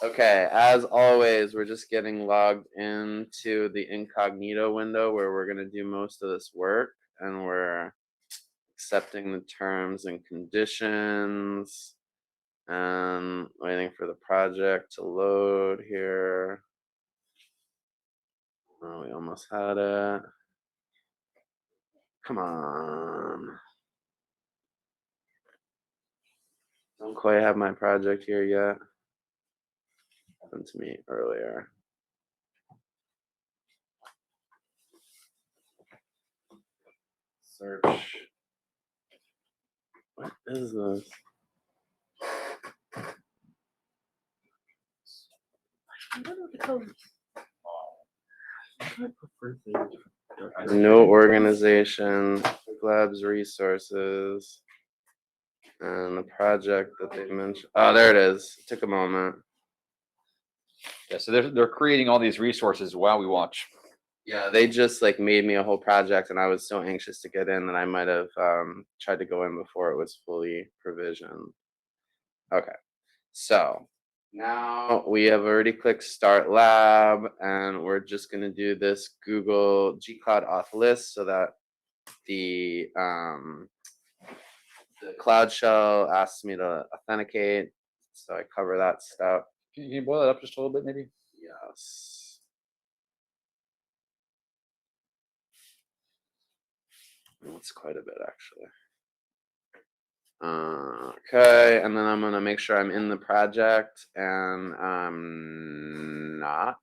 Okay, as always, we're just getting logged into the incognito window where we're going to do most of this work, and we're accepting the terms and conditions and waiting for the project to load here. Oh, we almost had it. Come on. Don't quite have my project here yet. Happened to me earlier. Search. What is this? No organization, labs resources, and the project that they mentioned. Oh, there it is. It took a moment. Yeah, so they're creating all these resources while we watch. Yeah, they just made me a whole project, and I was so anxious to get in that I might have tried to go in before it was fully provisioned. Okay, so now we have already clicked Start Lab, and we're just going to do this Google G Cloud auth list so that the Cloud Shell asks me to authenticate. So I cover that step. Can you boil it up just a little bit, maybe? Yes. That's quite a bit, actually. Okay, and then I'm gonna make sure I'm in the project, and I'm not.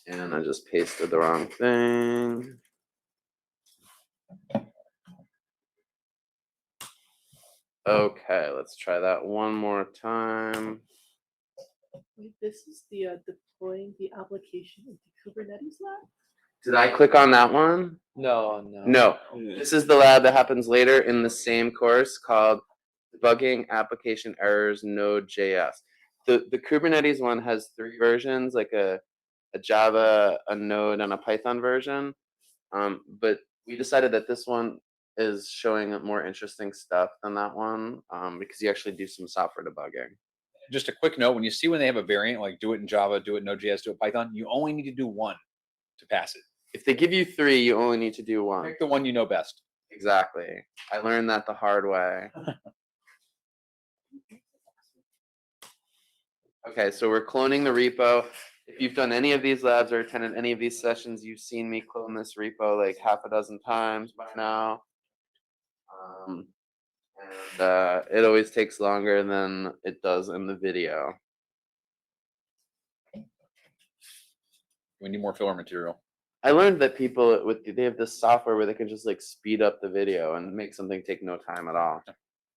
And I just pasted the wrong thing. Okay, let's try that one more time. Wait, this is the deploying the application into Kubernetes lab? Did I click on that one? No. No. This is the lab that happens later in the same course called Debugging Application Errors Node.js. The Kubernetes one has 3 versions, like a Java, a Node, and a Python version. But we decided that this one is showing more interesting stuff than that one because you actually do some software debugging. Just a quick note, when you see when they have a variant, like do it in Java, do it in Node.js, do it in Python, you only need to do one to pass it. If they give you 3, you only need to do 1. Pick the one you know best. Exactly. I learned that the hard way. Okay, so we're cloning the repo. If you've done any of these labs or attended any of these sessions, you've seen me clone this repo like half a dozen times by now. It always takes longer than it does in the video. We need more filler material. I learned that people they have this software where they can just like speed up the video and make something take no time at all.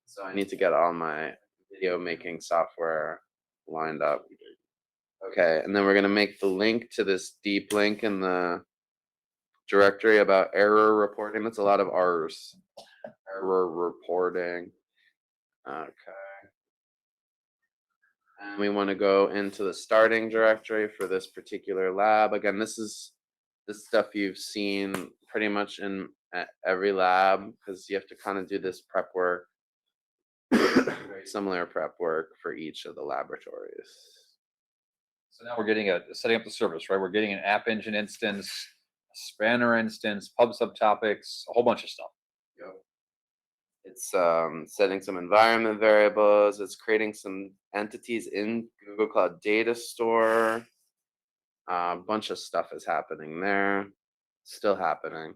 So I need to get all my video making software lined up. Okay, and then we're gonna make the link to this deep link in the directory about error reporting. That's a lot of R's. Error reporting. Okay. And we want to go into the starting directory for this particular lab. Again, this is the stuff you've seen pretty much in every lab because you have to kind of do this prep work, very similar prep work for each of the laboratories. So now we're getting setting up the service, right? We're getting an App Engine instance, a Spanner instance, pub subtopics, a whole bunch of stuff. Yep. It's setting some environment variables. It's creating some entities in Google Cloud Data Store. A bunch of stuff is happening there. Still happening.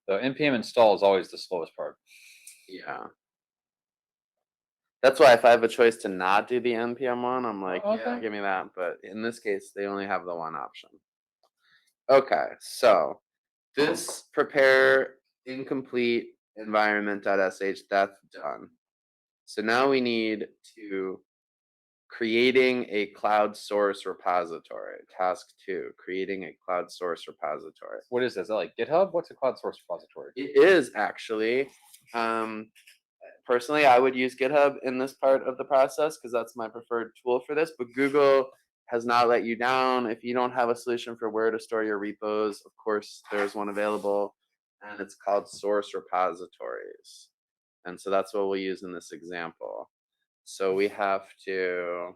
The npm install is always the slowest part. Yeah. That's why if I have a choice to not do the npm one, I'm like, yeah, Okay. give me that. But in this case, they only have the one option. Okay, so this prepare incomplete environment.sh, that's done. So now we need to creating a cloud source repository. Task 2, creating a cloud source repository. What is this? Is that like GitHub? What's a cloud source repository? It is actually. Personally, I would use GitHub in this part of the process because that's my preferred tool for this. But Google has not let you down. If you don't have a solution for where to store your repos, of course, there's one available, and it's called source repositories. And so that's what we'll use in this example. So we have to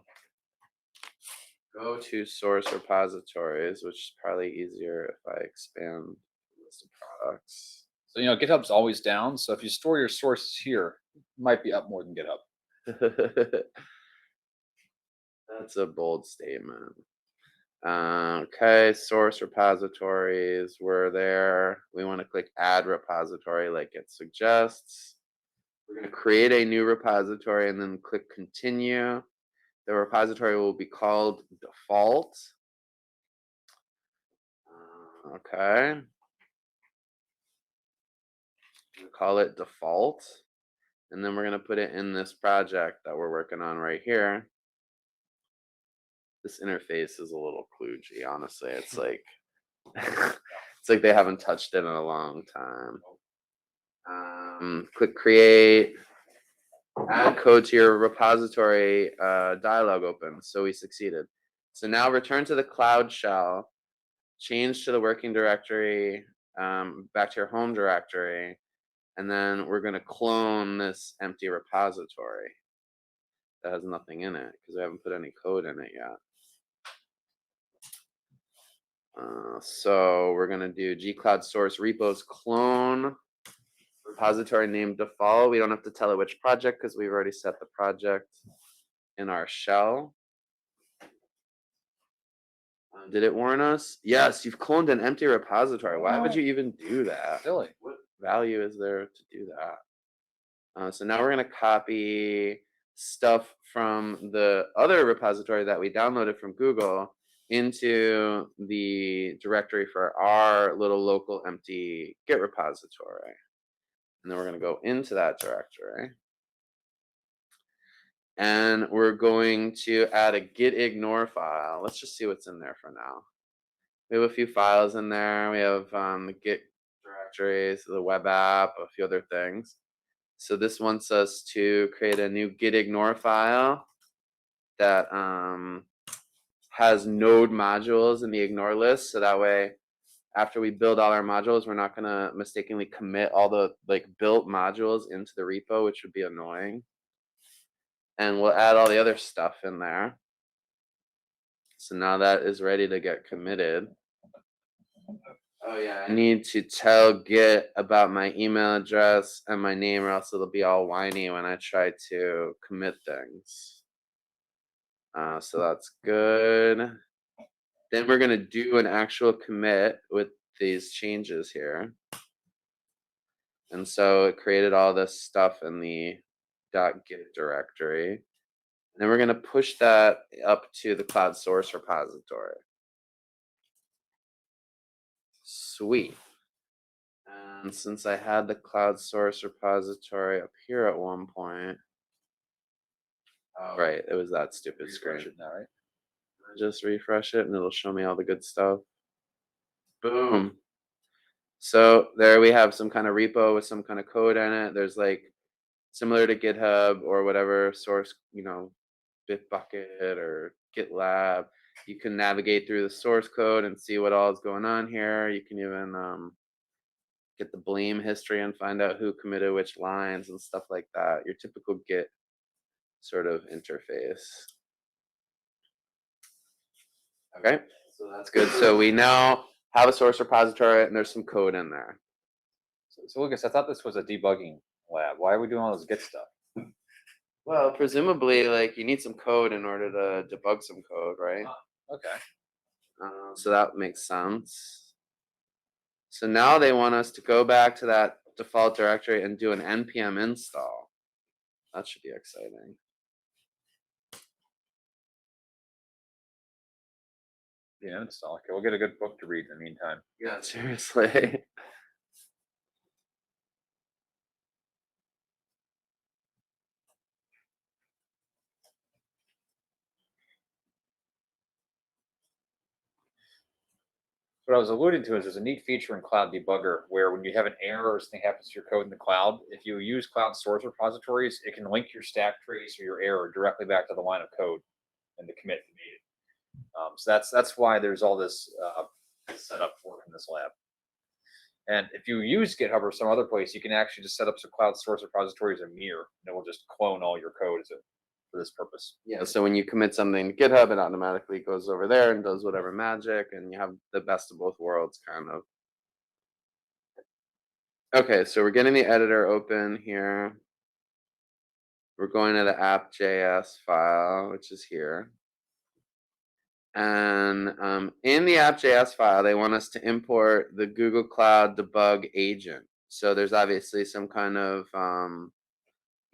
go to source repositories, which is probably easier if I expand the list of products. So, GitHub's always down. So if you store your sources here, it might be up more than GitHub. That's a bold statement. Okay, source repositories, we're there. We want to click add repository like it suggests. We're going to create a new repository and then click continue. The repository will be called default. Okay. We'll call it default. And then we're going to put it in this project that we're working on right here. This interface is a little kludgy, honestly. It's like it's like they haven't touched it in a long time. Click create. Add code to your repository dialog opens. So we succeeded. So now return to the cloud shell, change to the working directory, back to your home directory, and then we're going to clone this empty repository that has nothing in it because we haven't put any code in it yet. So we're going to do gcloud source repos clone repository name default. We don't have to tell it which project because we've already set the project in our shell. Did it warn us? Yes, you've cloned an empty repository. Why would you even do that? Silly. What value is there to do that? So now we're going to copy stuff from the other repository that we downloaded from Google into the directory for our little local empty Git repository. And then we're going to go into that directory. And we're going to add a git ignore file. Let's just see what's in there for now. We have a few files in there. We have the git directories, the web app, a few other things. So this wants us to create a new git ignore file that has node modules in the ignore list. So that way, after we build all our modules, we're not going to mistakenly commit all the built modules into the repo, which would be annoying. And we'll add all the other stuff in there. So now that is ready to get committed. Oh yeah, I need to tell Git about my email address and my name, or else it'll be all whiny when I try to commit things. So that's good. Then we're gonna do an actual commit with these changes here. And so it created all this stuff in the .git directory. And then we're gonna push that up to the cloud source repository. Sweet. And since I had the cloud source repository up here at one point, right, it was that stupid screen. Now, right? Just refresh it and it'll show me all the good stuff. Boom. So there we have some kind of repo with some kind of code in it. There's like similar to GitHub or whatever source, Bitbucket or GitLab. You can navigate through the source code and see what all is going on here. You can even get the Bleem history and find out who committed which lines and stuff like that. Your typical Git sort of interface. Okay, so that's good. So we now have a source repository and there's some code in there. So Lucas, I thought this was a debugging lab. Why are we doing all this Git stuff? Well, presumably, like you need some code in order to debug some code, right? Okay. So that makes sense. So now they want us to go back to that default directory and do an npm install. That should be exciting. Yeah, install. Okay, we'll get a good book to read in the meantime. Yeah, seriously. What I was alluding to is there's a neat feature in Cloud Debugger where when you have an error or something happens to your code in the cloud, if you use cloud source repositories, it can link your stack trace or your error directly back to the line of code and the commit that made it. So that's why there's all this setup for in this lab. And if you use GitHub or some other place, you can actually just set up some cloud source repositories as a mirror, and it will just clone all your code for this purpose. Yeah, so when you commit something to GitHub, it automatically goes over there and does whatever magic, and you have the best of both worlds, kind of. Okay, so we're getting the editor open here. We're going to the app.js file, which is here. And in the app.js file, they want us to import the Google Cloud Debug agent. So there's obviously some kind of,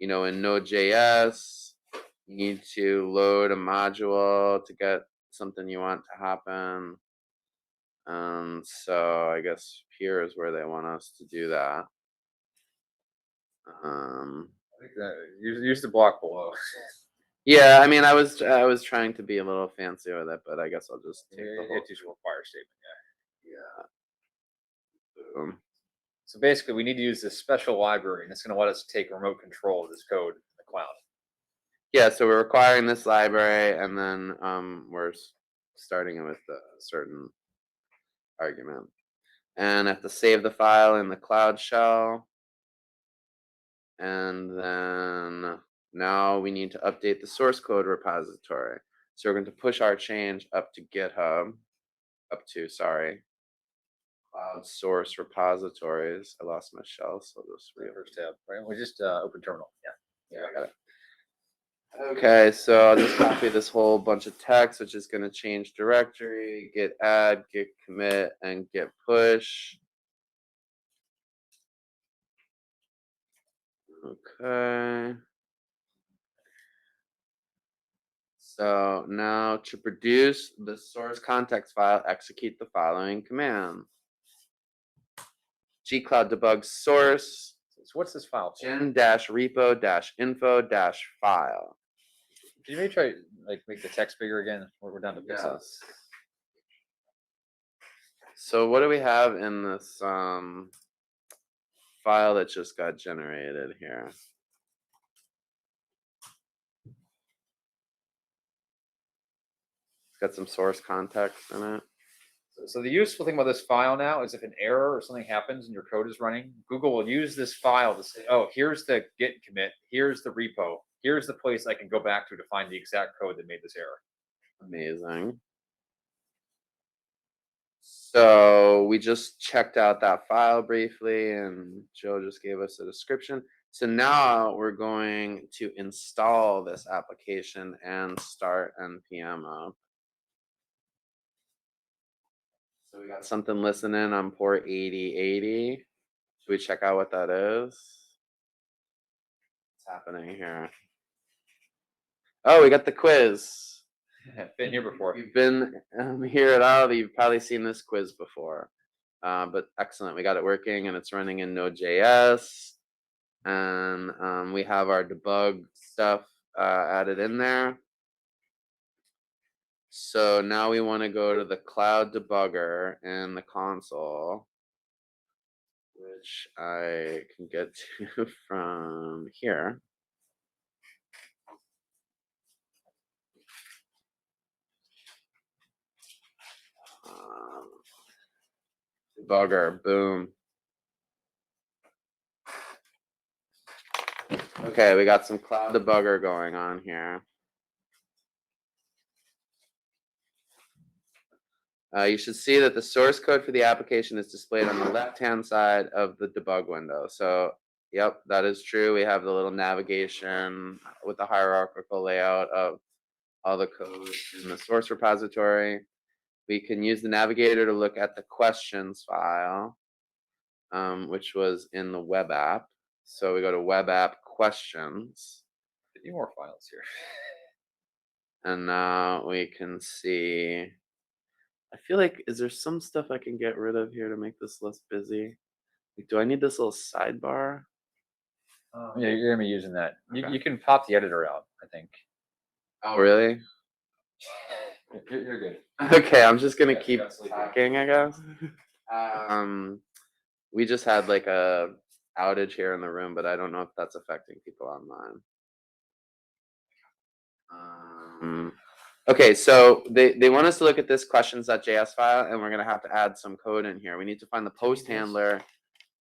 in Node.js, you need to load a module to get something you want to happen. And so I guess here is where they want us to do that. I think that, use the block below. Yeah, I mean, I was trying to be a little fancy with it, but I guess I'll just take the whole. It is a require statement. Yeah. So basically, we need to use this special library, and it's going to let us take remote control of this code in the cloud. Yeah, so we're requiring this library, and then we're starting it with a certain argument. And I have to save the file in the Cloud Shell. And then now we need to update the source code repository. So we're going to push our change up to GitHub, cloud source repositories. I lost my shell, so I'll just First tab, right? We just open terminal. Yeah, I got it. Okay, so I'll just copy this whole bunch of text, which is going to change directory, git add, git commit, and git push. Okay. So now to produce the source context file, execute the following command. Gcloud debug source. So what's this file? gen-repo-info-file. Can you maybe try make the text bigger again? We're down to pixels. Yes. So what do we have in this file that just got generated here? It's got some source context in it. So the useful thing about this file now is if an error or something happens and your code is running, Google will use this file to say, oh, here's the git commit, here's the repo, here's the place I can go back to find the exact code that made this error. Amazing. So we just checked out that file briefly and Joe just gave us a description. So now we're going to install this application and start npm up. So we got something listening on port 8080. Should we check out what that is? What's happening here? Oh, we got the quiz. Been here before. You've been here at all. You've probably seen this quiz before. But excellent. We got it working and it's running in Node.js. And we have our debug stuff added in there. So now we want to go to the cloud debugger in the console, which I can get to from here. Debugger, boom. Okay, we got some cloud debugger going on here. You should see that the source code for the application is displayed on the left-hand side of the debug window. So, yep, that is true. We have the little navigation with the hierarchical layout of all the code in the source repository. We can use the navigator to look at the questions file, which was in the web app. So we go to web app questions. A few more files here. And now we can see, I feel like, is there some stuff I can get rid of here to make this less busy? Like, do I need this little sidebar? Yeah, you're gonna be using that. Okay. You can pop the editor out, I think. Oh, really? You're good. Okay, I'm just gonna Yeah, keep that's like- talking, I guess. We just had like a outage here in the room, but I don't know if that's affecting people online. Okay, so they want us to look at this questions.js file, and we're gonna have to add some code in here. We need to find the post handler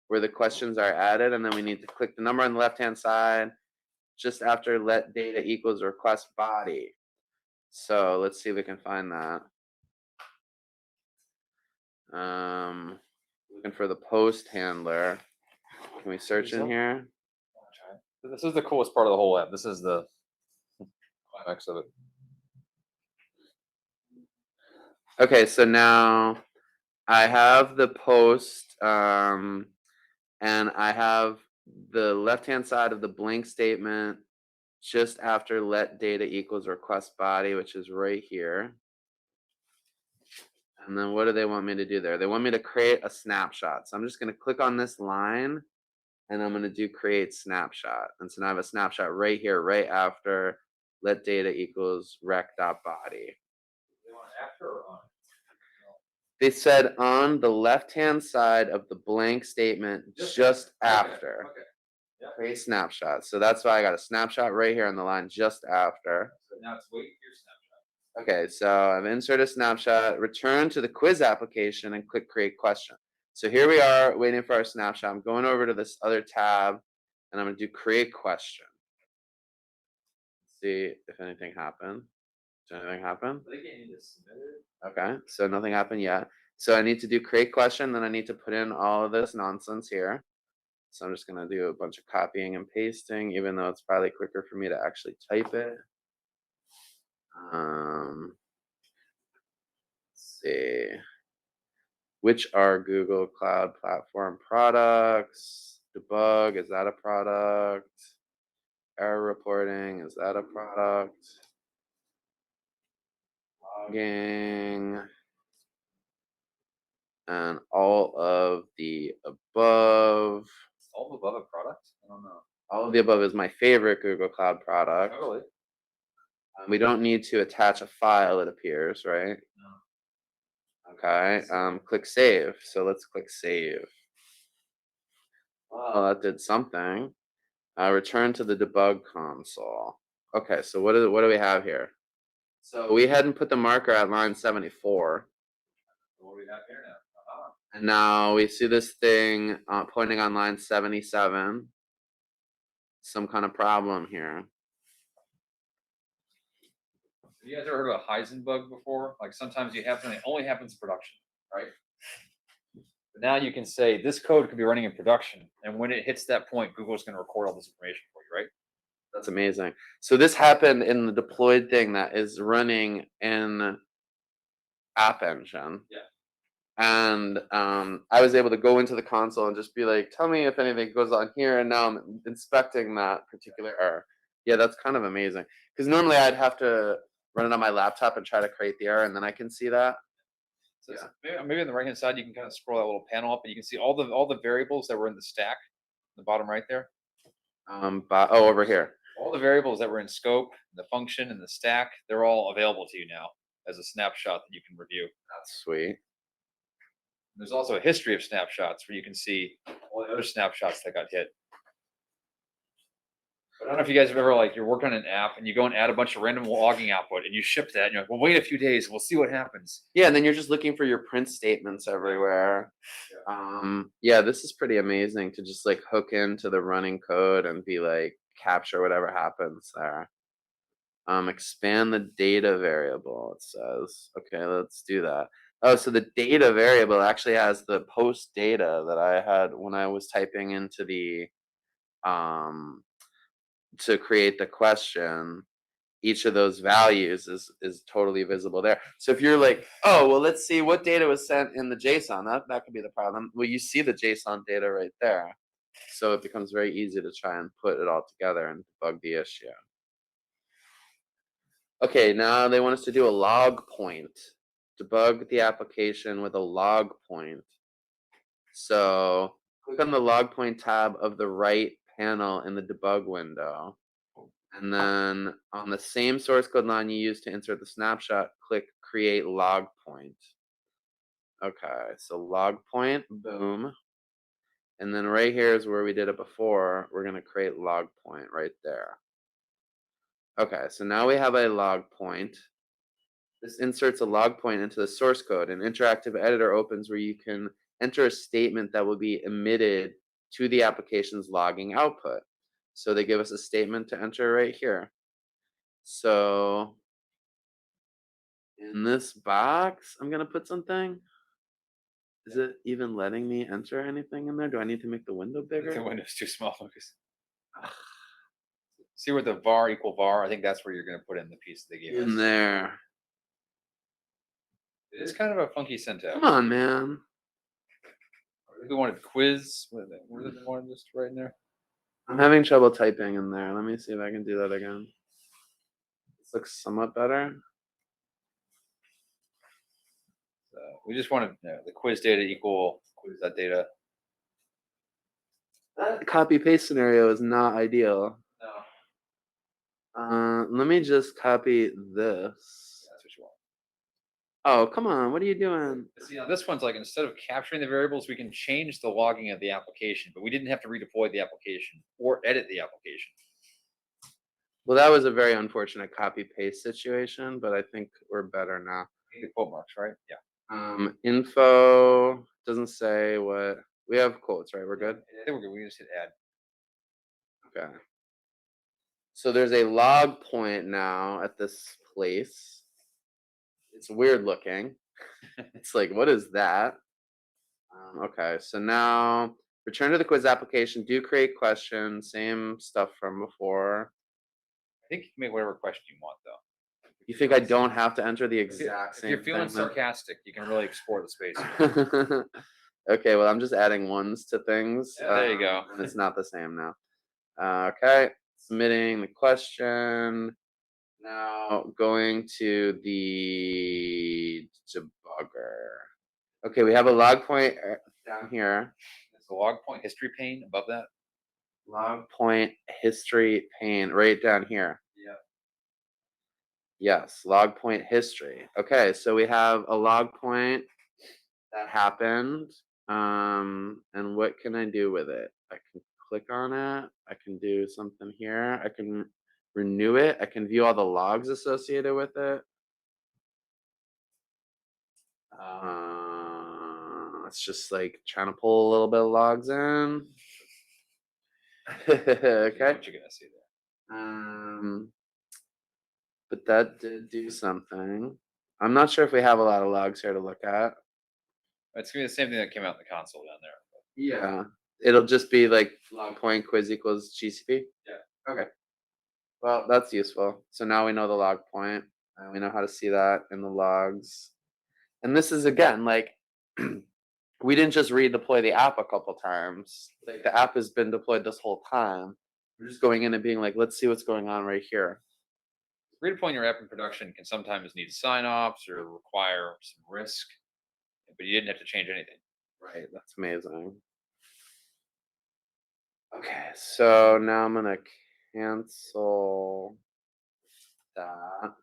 where the questions are added, and then we need to click the number on the left-hand side just after let data equals request body. So let's see if we can find that. Looking for the post handler. Can we search in here? This is the coolest part of the whole app. This is the climax of it. Okay, so now I have the post, and I have the left-hand side of the blank statement just after let data equals request body, which is right here. And then what do they want me to do there? They want me to create a snapshot. So I'm just going to click on this line and I'm going to do create snapshot. And so now I have a snapshot right here, right after let data equals rec.body. They want after or on? They said on the left-hand side of the blank statement, just after. Okay. Yeah. Create snapshot. So that's why I got a snapshot right here on the line just after. So now it's waiting for your snapshot. Okay, so I've inserted a snapshot, return to the quiz application and click create question. So here we are waiting for our snapshot. I'm going over to this other tab and I'm gonna do create question. See if anything happened. Did anything happen? I think you need to submit it. Okay, so nothing happened yet. So I need to do create question, then I need to put in all of this nonsense here. So I'm just gonna do a bunch of copying and pasting, even though it's probably quicker for me to actually type it. Let's see. Which are Google Cloud Platform products? Debug, is that a product? Error reporting, is that a product? Logging. And all of the above. All above a product? I don't know. All of the above is my favorite Google Cloud product. Totally. We don't need to attach a file, it appears, right? No. Okay, click save. So let's click save. Well, that did something. Return to the debug console. Okay, so what do we have here? So we hadn't put the marker at line 74. What do we have here now? And now we see this thing pointing on line 77. Some kind of problem here. Have you guys ever heard of a Heisenbug before? Like sometimes you have something that only happens in production, right? But now you can say this code could be running in production, and when it hits that point, Google's going to record all this information for you, right? That's amazing. So this happened in the deployed thing that is running in App Engine. Yeah. And I was able to go into the console and just be like, tell me if anything goes on here. And now I'm inspecting that particular error. Yeah, that's kind of amazing. Because normally I'd have to run it on my laptop and try to create the error, and then I can see that. So maybe on the right hand side, you can kind of scroll that little panel up, and you can see all the variables that were in the stack, the bottom right there. But over here. All the variables that were in scope, the function, and the stack, they're all available to you now as a snapshot that you can review. That's sweet. There's also a history of snapshots where you can see all the other snapshots that got hit. But I don't know if you guys have ever, like, you're working on an app and you go and add a bunch of random logging output and you ship that and you're like, well, wait a few days and we'll see what happens. Yeah, and then you're just looking for your print statements everywhere. Yeah, this is pretty amazing to just like hook into the running code and be like capture whatever happens there. Expand the data variable, it says. Okay, let's do that. Oh, so the data variable actually has the post data that I had when I was typing into the to create the question. Each of those values is totally visible there. So if you're like, oh, well, let's see what data was sent in the JSON, that could be the problem. Well, you see the JSON data right there. So it becomes very easy to try and put it all together and debug the issue. Okay, now they want us to do a log point. Debug the application with a log point. So click on the log point tab of the right panel in the debug window. And then on the same source code line you used to insert the snapshot, click create log point. Okay, so log point, boom. And then right here is where we did it before. We're going to create log point right there. Okay, so now we have a log point. This inserts a log point into the source code. An interactive editor opens where you can enter a statement that will be emitted to the application's logging output. So they give us a statement to enter right here. So in this box, I'm going to put something. Is it even letting me enter anything in there? Do I need to make the window bigger? The window's too small, Lucas. See where the var equal var? I think that's where you're going to put in the piece they gave us. In there. It is kind of a funky syntax. Come on, man. I think we wanted quiz. What did they want just right in there? I'm having trouble typing in there. Let me see if I can do that again. This looks somewhat better. We just wanted the quiz data equal quiz that data. That copy paste scenario is not ideal. No. Let me just copy this. That's what you want. Oh, come on. What are you doing? See, now this one's like, instead of capturing the variables, we can change the logging of the application, but we didn't have to redeploy the application or edit the application. Well, that was a very unfortunate copy paste situation, but I think we're better now. The quote marks, right? Yeah. Info doesn't say what we have quotes, right? We're good. I think we're good. We just hit add. Okay. So there's a log point now at this place. It's weird looking. It's like, what is that? Okay, so now return to the quiz application, do create question, same stuff from before. I think you can make whatever question you want, though. You think I don't have to enter the exact If same you're feeling thing then? sarcastic, you can really explore the space. Okay, well, I'm just adding ones to things. Yeah, there you go. And it's not the same now. Okay, submitting the question. Now going to the debugger. Okay, we have a log point down here. There's a log point history pane above that. Log point history pane right down here. Yeah. Yes, log point history. Okay, so we have a log point that happened. And what can I do with it? I can click on it. I can do something here. I can renew it. I can view all the logs associated with it. It's just like trying to pull a little bit of logs in. Okay. What you're gonna see there. But that did do something. I'm not sure if we have a lot of logs here to look at. It's gonna be the same thing that came out in the console down there. Yeah, it'll just be like log point quiz equals GCP. Yeah. Okay. Well, that's useful. So now we know the log point, and we know how to see that in the logs. And this is again like we didn't just redeploy the app a couple times. Like the app has been deployed this whole time. We're just going in and being like, let's see what's going on right here. Redeploying your app in production can sometimes need sign-offs or require some risk, but you didn't have to change anything. Right, that's amazing. Okay, so now I'm gonna cancel that.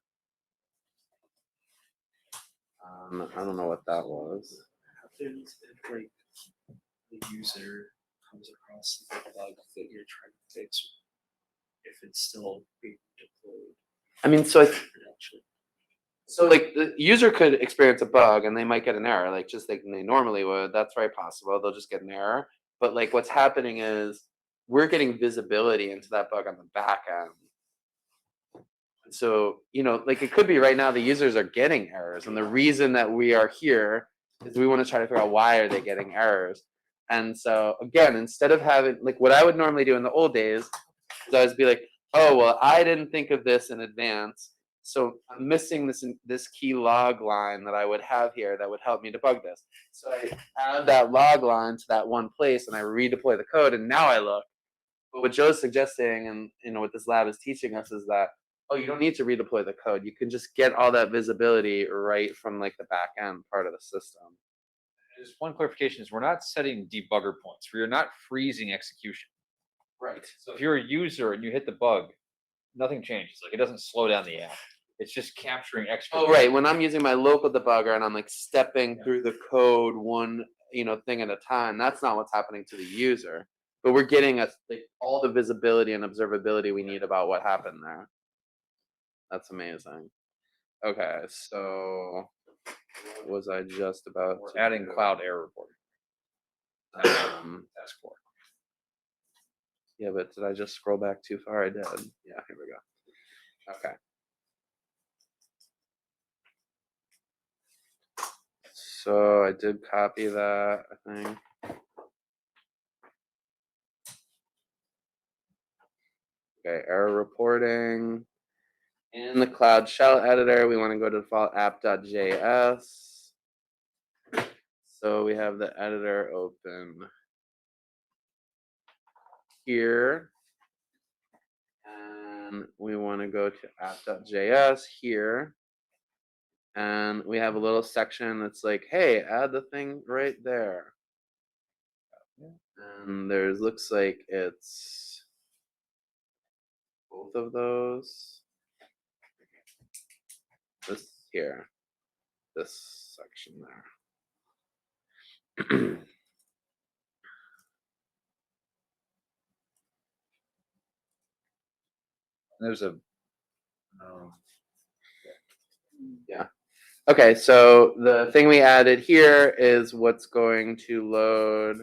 I don't know what that was. Happens if like the user comes across the bug that you're trying to fix, if it's still being deployed I mean, so in production. so like the user could experience a bug and they might get an error, like just like they normally would. That's very possible. They'll just get an error. But like what's happening is we're getting visibility into that bug on the back end. So, like it could be right now the users are getting errors. And the reason that we are here is we want to try to figure out why are they getting errors. And so again, instead of having like what I would normally do in the old days is I would be like, oh well, I didn't think of this in advance. So I'm missing this key log line that I would have here that would help me debug this. So I add that log line to that one place and I redeploy the code and now I look. But what Joe's suggesting and what this lab is teaching us is that, oh, you don't need to redeploy the code. You can just get all that visibility right from like the back end part of the system. Just one clarification is we're not setting debugger points. We are not freezing execution. Right. So if you're a user and you hit the bug, nothing changes. Like it doesn't slow down the app. It's just capturing extra. Oh, right. When I'm using my local debugger and I'm like stepping through the code one, thing at a time, that's not what's happening to the user. But we're getting like all the visibility and observability we need about what happened there. That's amazing. Okay, so what was I just about We're to adding do? cloud error reporting. Task 4. Yeah, but did I just scroll back too far? I did. Yeah, here we go. Okay. So I did copy that, I think. Okay, error reporting. In the Cloud Shell editor, we want to go to default app.js. So we have the editor open here. And we want to go to app.js here. And we have a little section that's like, hey, add the thing right there. And there's looks like it's both of those. This here, this section there. There's a Yeah. Okay, so the thing we added here is what's going to load,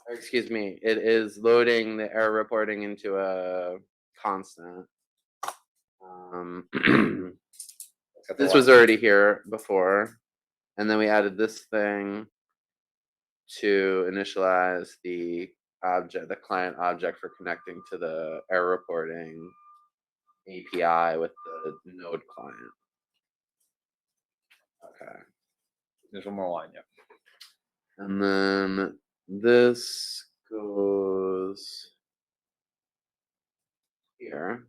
or excuse me, it is loading the error reporting into a constant. This was already here before, and then we added this thing to initialize the object, the client object for connecting to the error reporting API with the Node client. Okay. there's one more line, yeah. And then this goes here.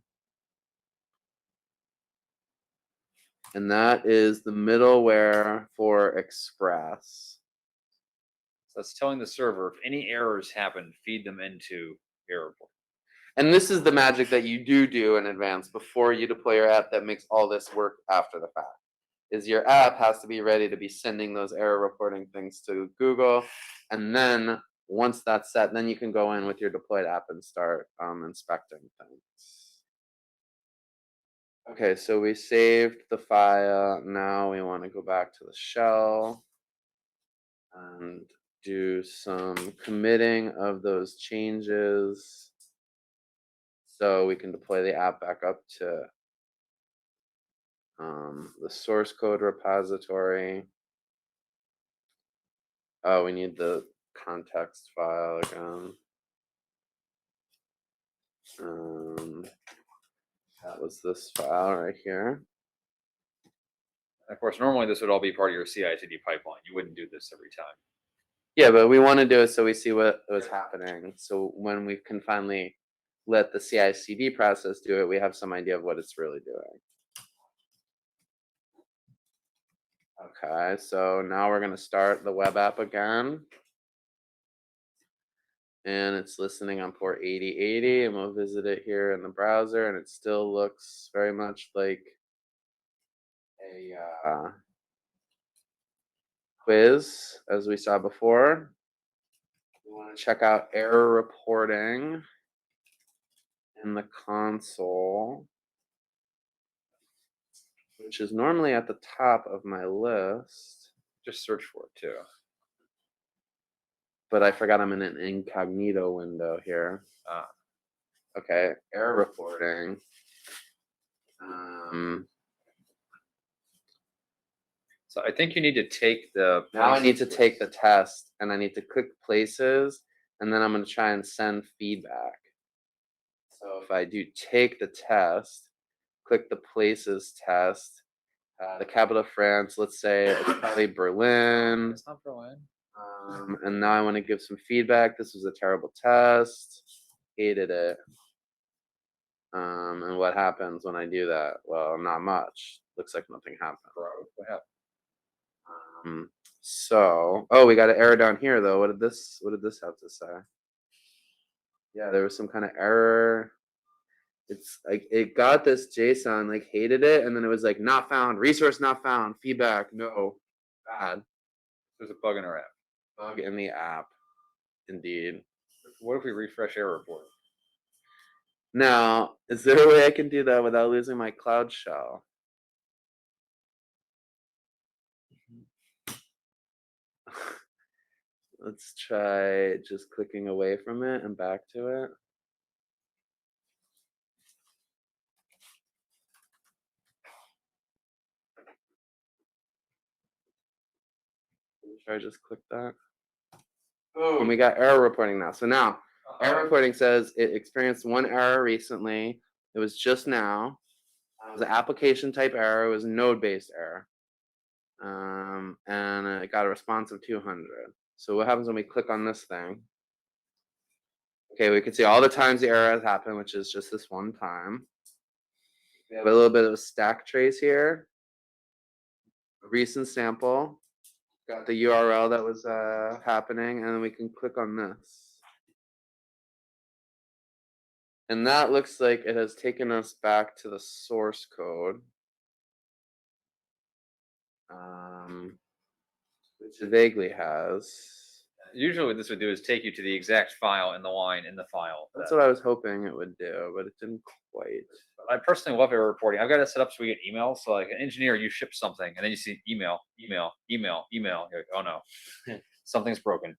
And that is the middleware for Express. So that's telling the server if any errors happen, feed them into error report. And this is the magic that you do in advance before you deploy your app that makes all this work after the fact. Is your app has to be ready to be sending those error reporting things to Google. And then once that's set, then you can go in with your deployed app and start inspecting things. Okay, so we saved the file. Now we want to go back to the shell and do some committing of those changes so we can deploy the app back up to the source code repository. Oh, we need the context file again. That was this file right here. Of course, normally this would all be part of your CI/CD pipeline. You wouldn't do this every time. Yeah, but we want to do it so we see what was happening. So when we can finally let the CI/CD process do it, we have some idea of what it's really doing. Okay, so now we're going to start the web app again. And it's listening on port 8080, and we'll visit it here in the browser, and it still looks very much like a quiz as we saw before. We want to check out error reporting in the console, which is normally at the top of my list, Just search for it too. but I forgot I'm in an incognito window here. Okay, error reporting. So I think you need to take the. Now I need to take the test, and I need to click places, and then I'm going to try and send feedback. So if I do take the test, click the places test, the capital of France, let's say it's probably Berlin. It's not Berlin. And now I want to give some feedback. This was a terrible test. Hated it. And what happens when I do that? Well, not much. Looks like nothing happened. What happened? So, oh, we got an error down here though. What did this have to say? Yeah, there was some kind of error. It's like it got this JSON, like hated it, and then it was like not found, resource not found, feedback, no, bad. There's a bug in our app. Bug in the app, indeed. What if we refresh error report? Now, is there a way I can do that without losing my Cloud Shell? Let's try just clicking away from it and back to it. Should I just click that? Boom, we got error reporting now. So now, error reporting says it experienced one error recently. It was just now. It was an application type error. It was a node-based error. And it got a response of 200. So what happens when we click on this thing? Okay, we can see all the times the error has happened, which is just this one time. We have a little bit of a stack trace here. A recent sample. Got the URL that was happening, and then we can click on this. And that looks like it has taken us back to the source code. Which it vaguely has. Usually what this would do is take you to the exact file in the line in the file. That's what I was hoping it would do, but it didn't quite. I personally love error reporting. I've got it set up so we get emails. So like an engineer, you ship something and then you see email. You're like, oh no, something's broken.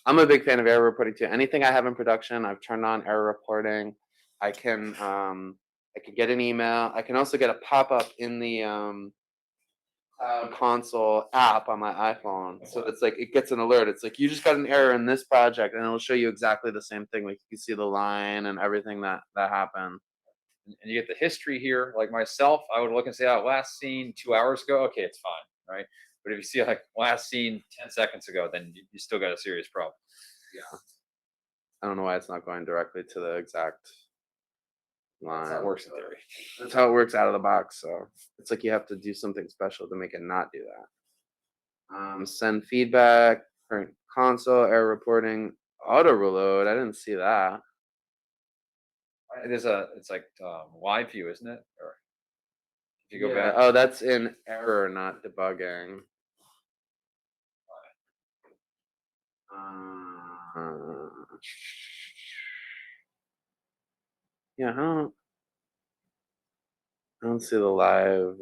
I'm a big fan of error reporting too. Anything I have in production, I've turned on error reporting. I can get an email. I can also get a pop-up in the Cloud Console app on my iPhone. So it's like it gets an alert. It's like you just got an error in this project, and it'll show you exactly the same thing. Like you can see the line and everything that happened. And you get the history here. Like myself, I would look and say, oh, last seen 2 hours ago. Okay, it's fine, right? But if you see like last seen 10 seconds ago, then you still got a serious problem. Yeah. I don't know why it's not going directly to the exact line. That's how it works in theory. That's how it works out of the box. So it's like you have to do something special to make it not do that. Send feedback, current console, error reporting, auto reload. I didn't see that. It's like live view, isn't it? Or if you go back. Oh, that's in error, not debugging. Yeah, I don't see the live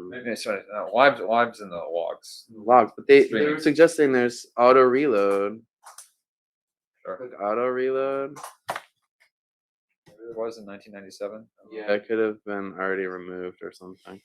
Maybe sorry, live's in the logs. logs, but they Streaming. were suggesting there's auto reload. Sure. Click auto reload. It was in 1997. Yeah, it could have been already removed or something.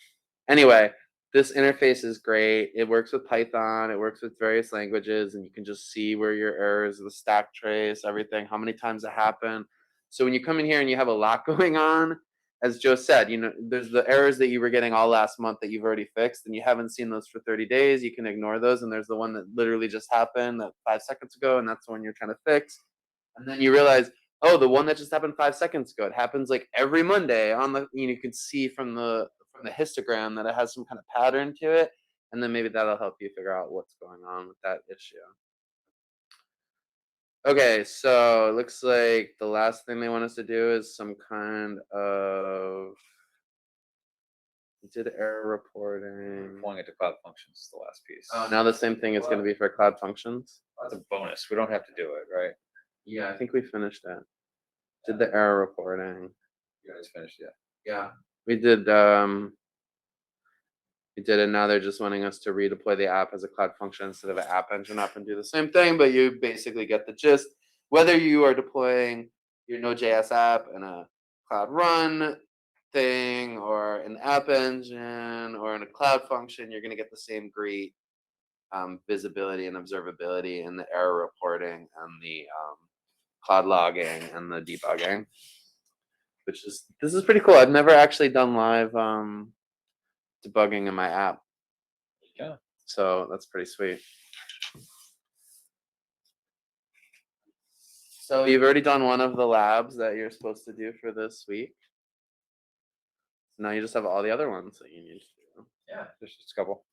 Anyway, this interface is great. It works with Python, it works with various languages, and you can just see where your errors, the stack trace, everything, how many times it happened. So when you come in here and you have a lot going on, as Joe said, there's the errors that you were getting all last month that you've already fixed, and you haven't seen those for 30 days. You can ignore those, and there's the one that literally just happened that 5 seconds ago, and that's the one you're trying to fix. And then you realize, oh, the one that just happened 5 seconds ago. It happens like every Monday on the. You can see from the histogram that it has some kind of pattern to it, and then maybe that'll help you figure out what's going on with that issue. Okay, so it looks like the last thing they want us to do is some kind of. We did error reporting. Deploying it to Cloud Functions is the last piece. Oh, now the same thing is going to be for Cloud Functions. That's a bonus. We don't have to do it, right? Yeah, I think we finished that. Did the error reporting. You guys finished yet? Yeah. We did it. Now they're just wanting us to redeploy the app as a Cloud Function instead of an App Engine app and do the same thing, but you basically get the gist. Whether you are deploying your Node.js app in a Cloud Run thing or an App Engine or in a Cloud Function, you're going to get the same great visibility and observability in the error reporting and the cloud logging and the debugging, this is pretty cool. I've never actually done live debugging in my app. Yeah. So that's pretty sweet. So you've already done one of the labs that you're supposed to do for this week. Now you just have all the other ones that you need to do. Yeah, there's just a couple.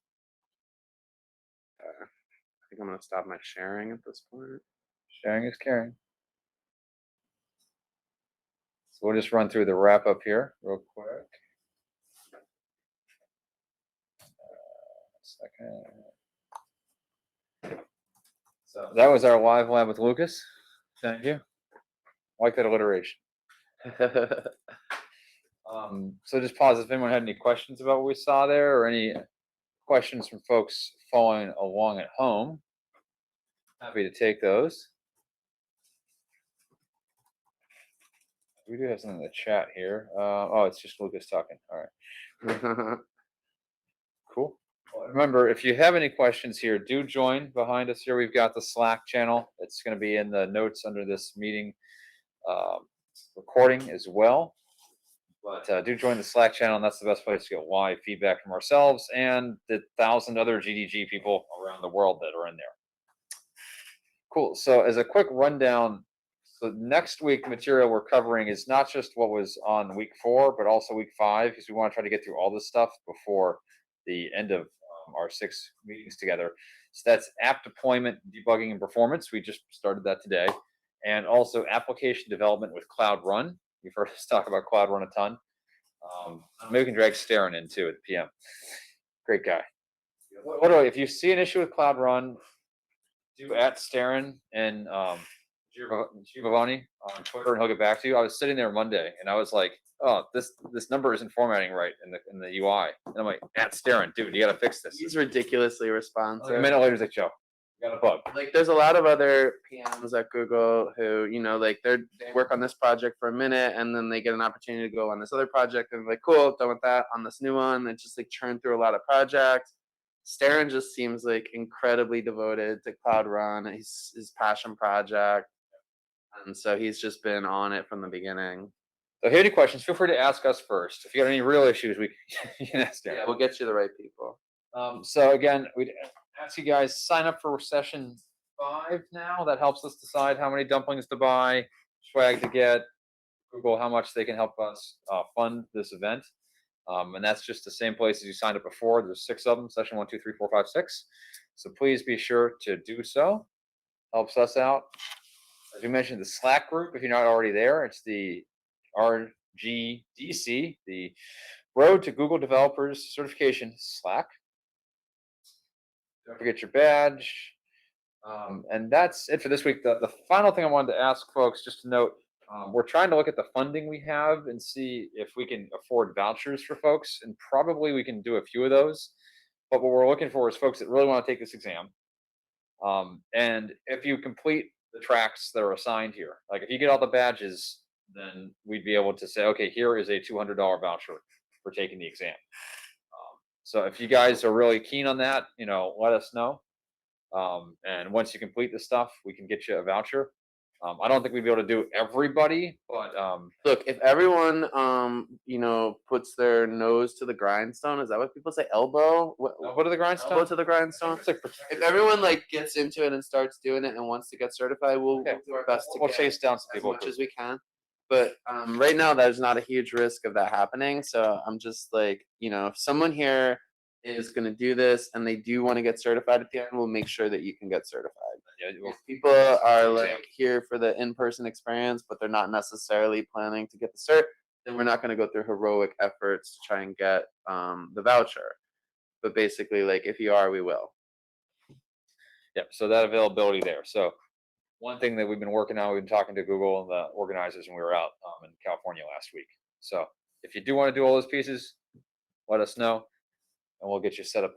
I think I'm going to stop my sharing at this point. Sharing is caring. So we'll just run through the wrap up here real quick. Second. So that was our live lab with Lucas. Thank you. I like that alliteration. So just pause if anyone had any questions about what we saw there or any questions from folks following along at home. Happy to take those. We do have something in the chat here. Oh, it's just Lucas talking. All right. Cool. Well, remember, if you have any questions here, do join behind us here. We've got the Slack channel. It's going to be in the notes under this meeting recording as well. But do join the Slack channel, and that's the best place to get live feedback from ourselves and the 1,000 other GDG people around the world that are in there. Cool. So as a quick rundown, so next week material we're covering is not just what was on week 4, but also week 5, because we want to try to get through all this stuff before the end of our 6 meetings together. So that's app deployment, debugging, and performance. We just started that today. And also application development with Cloud Run. You've heard us talk about Cloud Run a ton. Maybe we can drag Starin in too at the PM. Great guy. If you see an issue with Cloud Run, do at Starin and Giovanni on Twitter, and he'll get back to you. I was sitting there Monday, and I was like, "Oh, this number isn't formatting right in the UI." And I'm like, "At Starin, dude, you got to fix this." He's ridiculously responsive. Like a minute later, he's like, "Joe, you got a bug." Like there's a lot of other PMs at Google who, like they work on this project for a minute and then they get an opportunity to go on this other project and like, cool, done with that, on this new one, and just like churn through a lot of projects. Starin just seems like incredibly devoted to Cloud Run, his passion project. And so he's just been on it from the beginning. So if you have any questions, feel free to ask us first. If you got any real issues, you can ask Starin. Yeah, we'll get you the right people. So again, we'd ask you guys sign up for session 5 now. That helps us decide how many dumplings to buy, swag to get, Google how much they can help us fund this event. And that's just the same place as you signed up before. There's 6 of them, session 1, 2, 3, 4, 5, 6. So please be sure to do so. Helps us out. As we mentioned, the Slack group, if you're not already there, it's the RGDC, the Road to Google Developers Certification Slack. Don't forget your badge. And that's it for this week. The final thing I wanted to ask folks, just to note, we're trying to look at the funding we have and see if we can afford vouchers for folks. And probably we can do a few of those. But what we're looking for is folks that really want to take this exam. And if you complete the tracks that are assigned here, like if you get all the badges, then we'd be able to say, okay, here is a $200 voucher for taking the exam. So if you guys are really keen on that, let us know. And once you complete the stuff, we can get you a voucher. I don't think we'd be able to do everybody, but Look, if everyone, puts their nose to the grindstone, is that what people say? Elbow? what are the grindstones? Elbow to the grindstone? It's like If everyone like gets into it and starts doing it and wants to get certified, we'll Okay. do our best to We'll get chase down some as people. much as we can. But right now, there's not a huge risk of that happening. So I'm just like, if someone here is going to do this and they do want to get certified at the end, we'll make sure that you can get certified. Yeah, If people are like here for the in-person experience, but they're not necessarily planning to get the cert, then we're not going to go through heroic efforts to try and get the voucher. But basically, like if you are, we will. Yep. So that availability there. So one thing that we've been working on, we've been talking to Google and the organizers, and we were out in California last week. So if you do want to do all those pieces, let us know, and we'll get you set up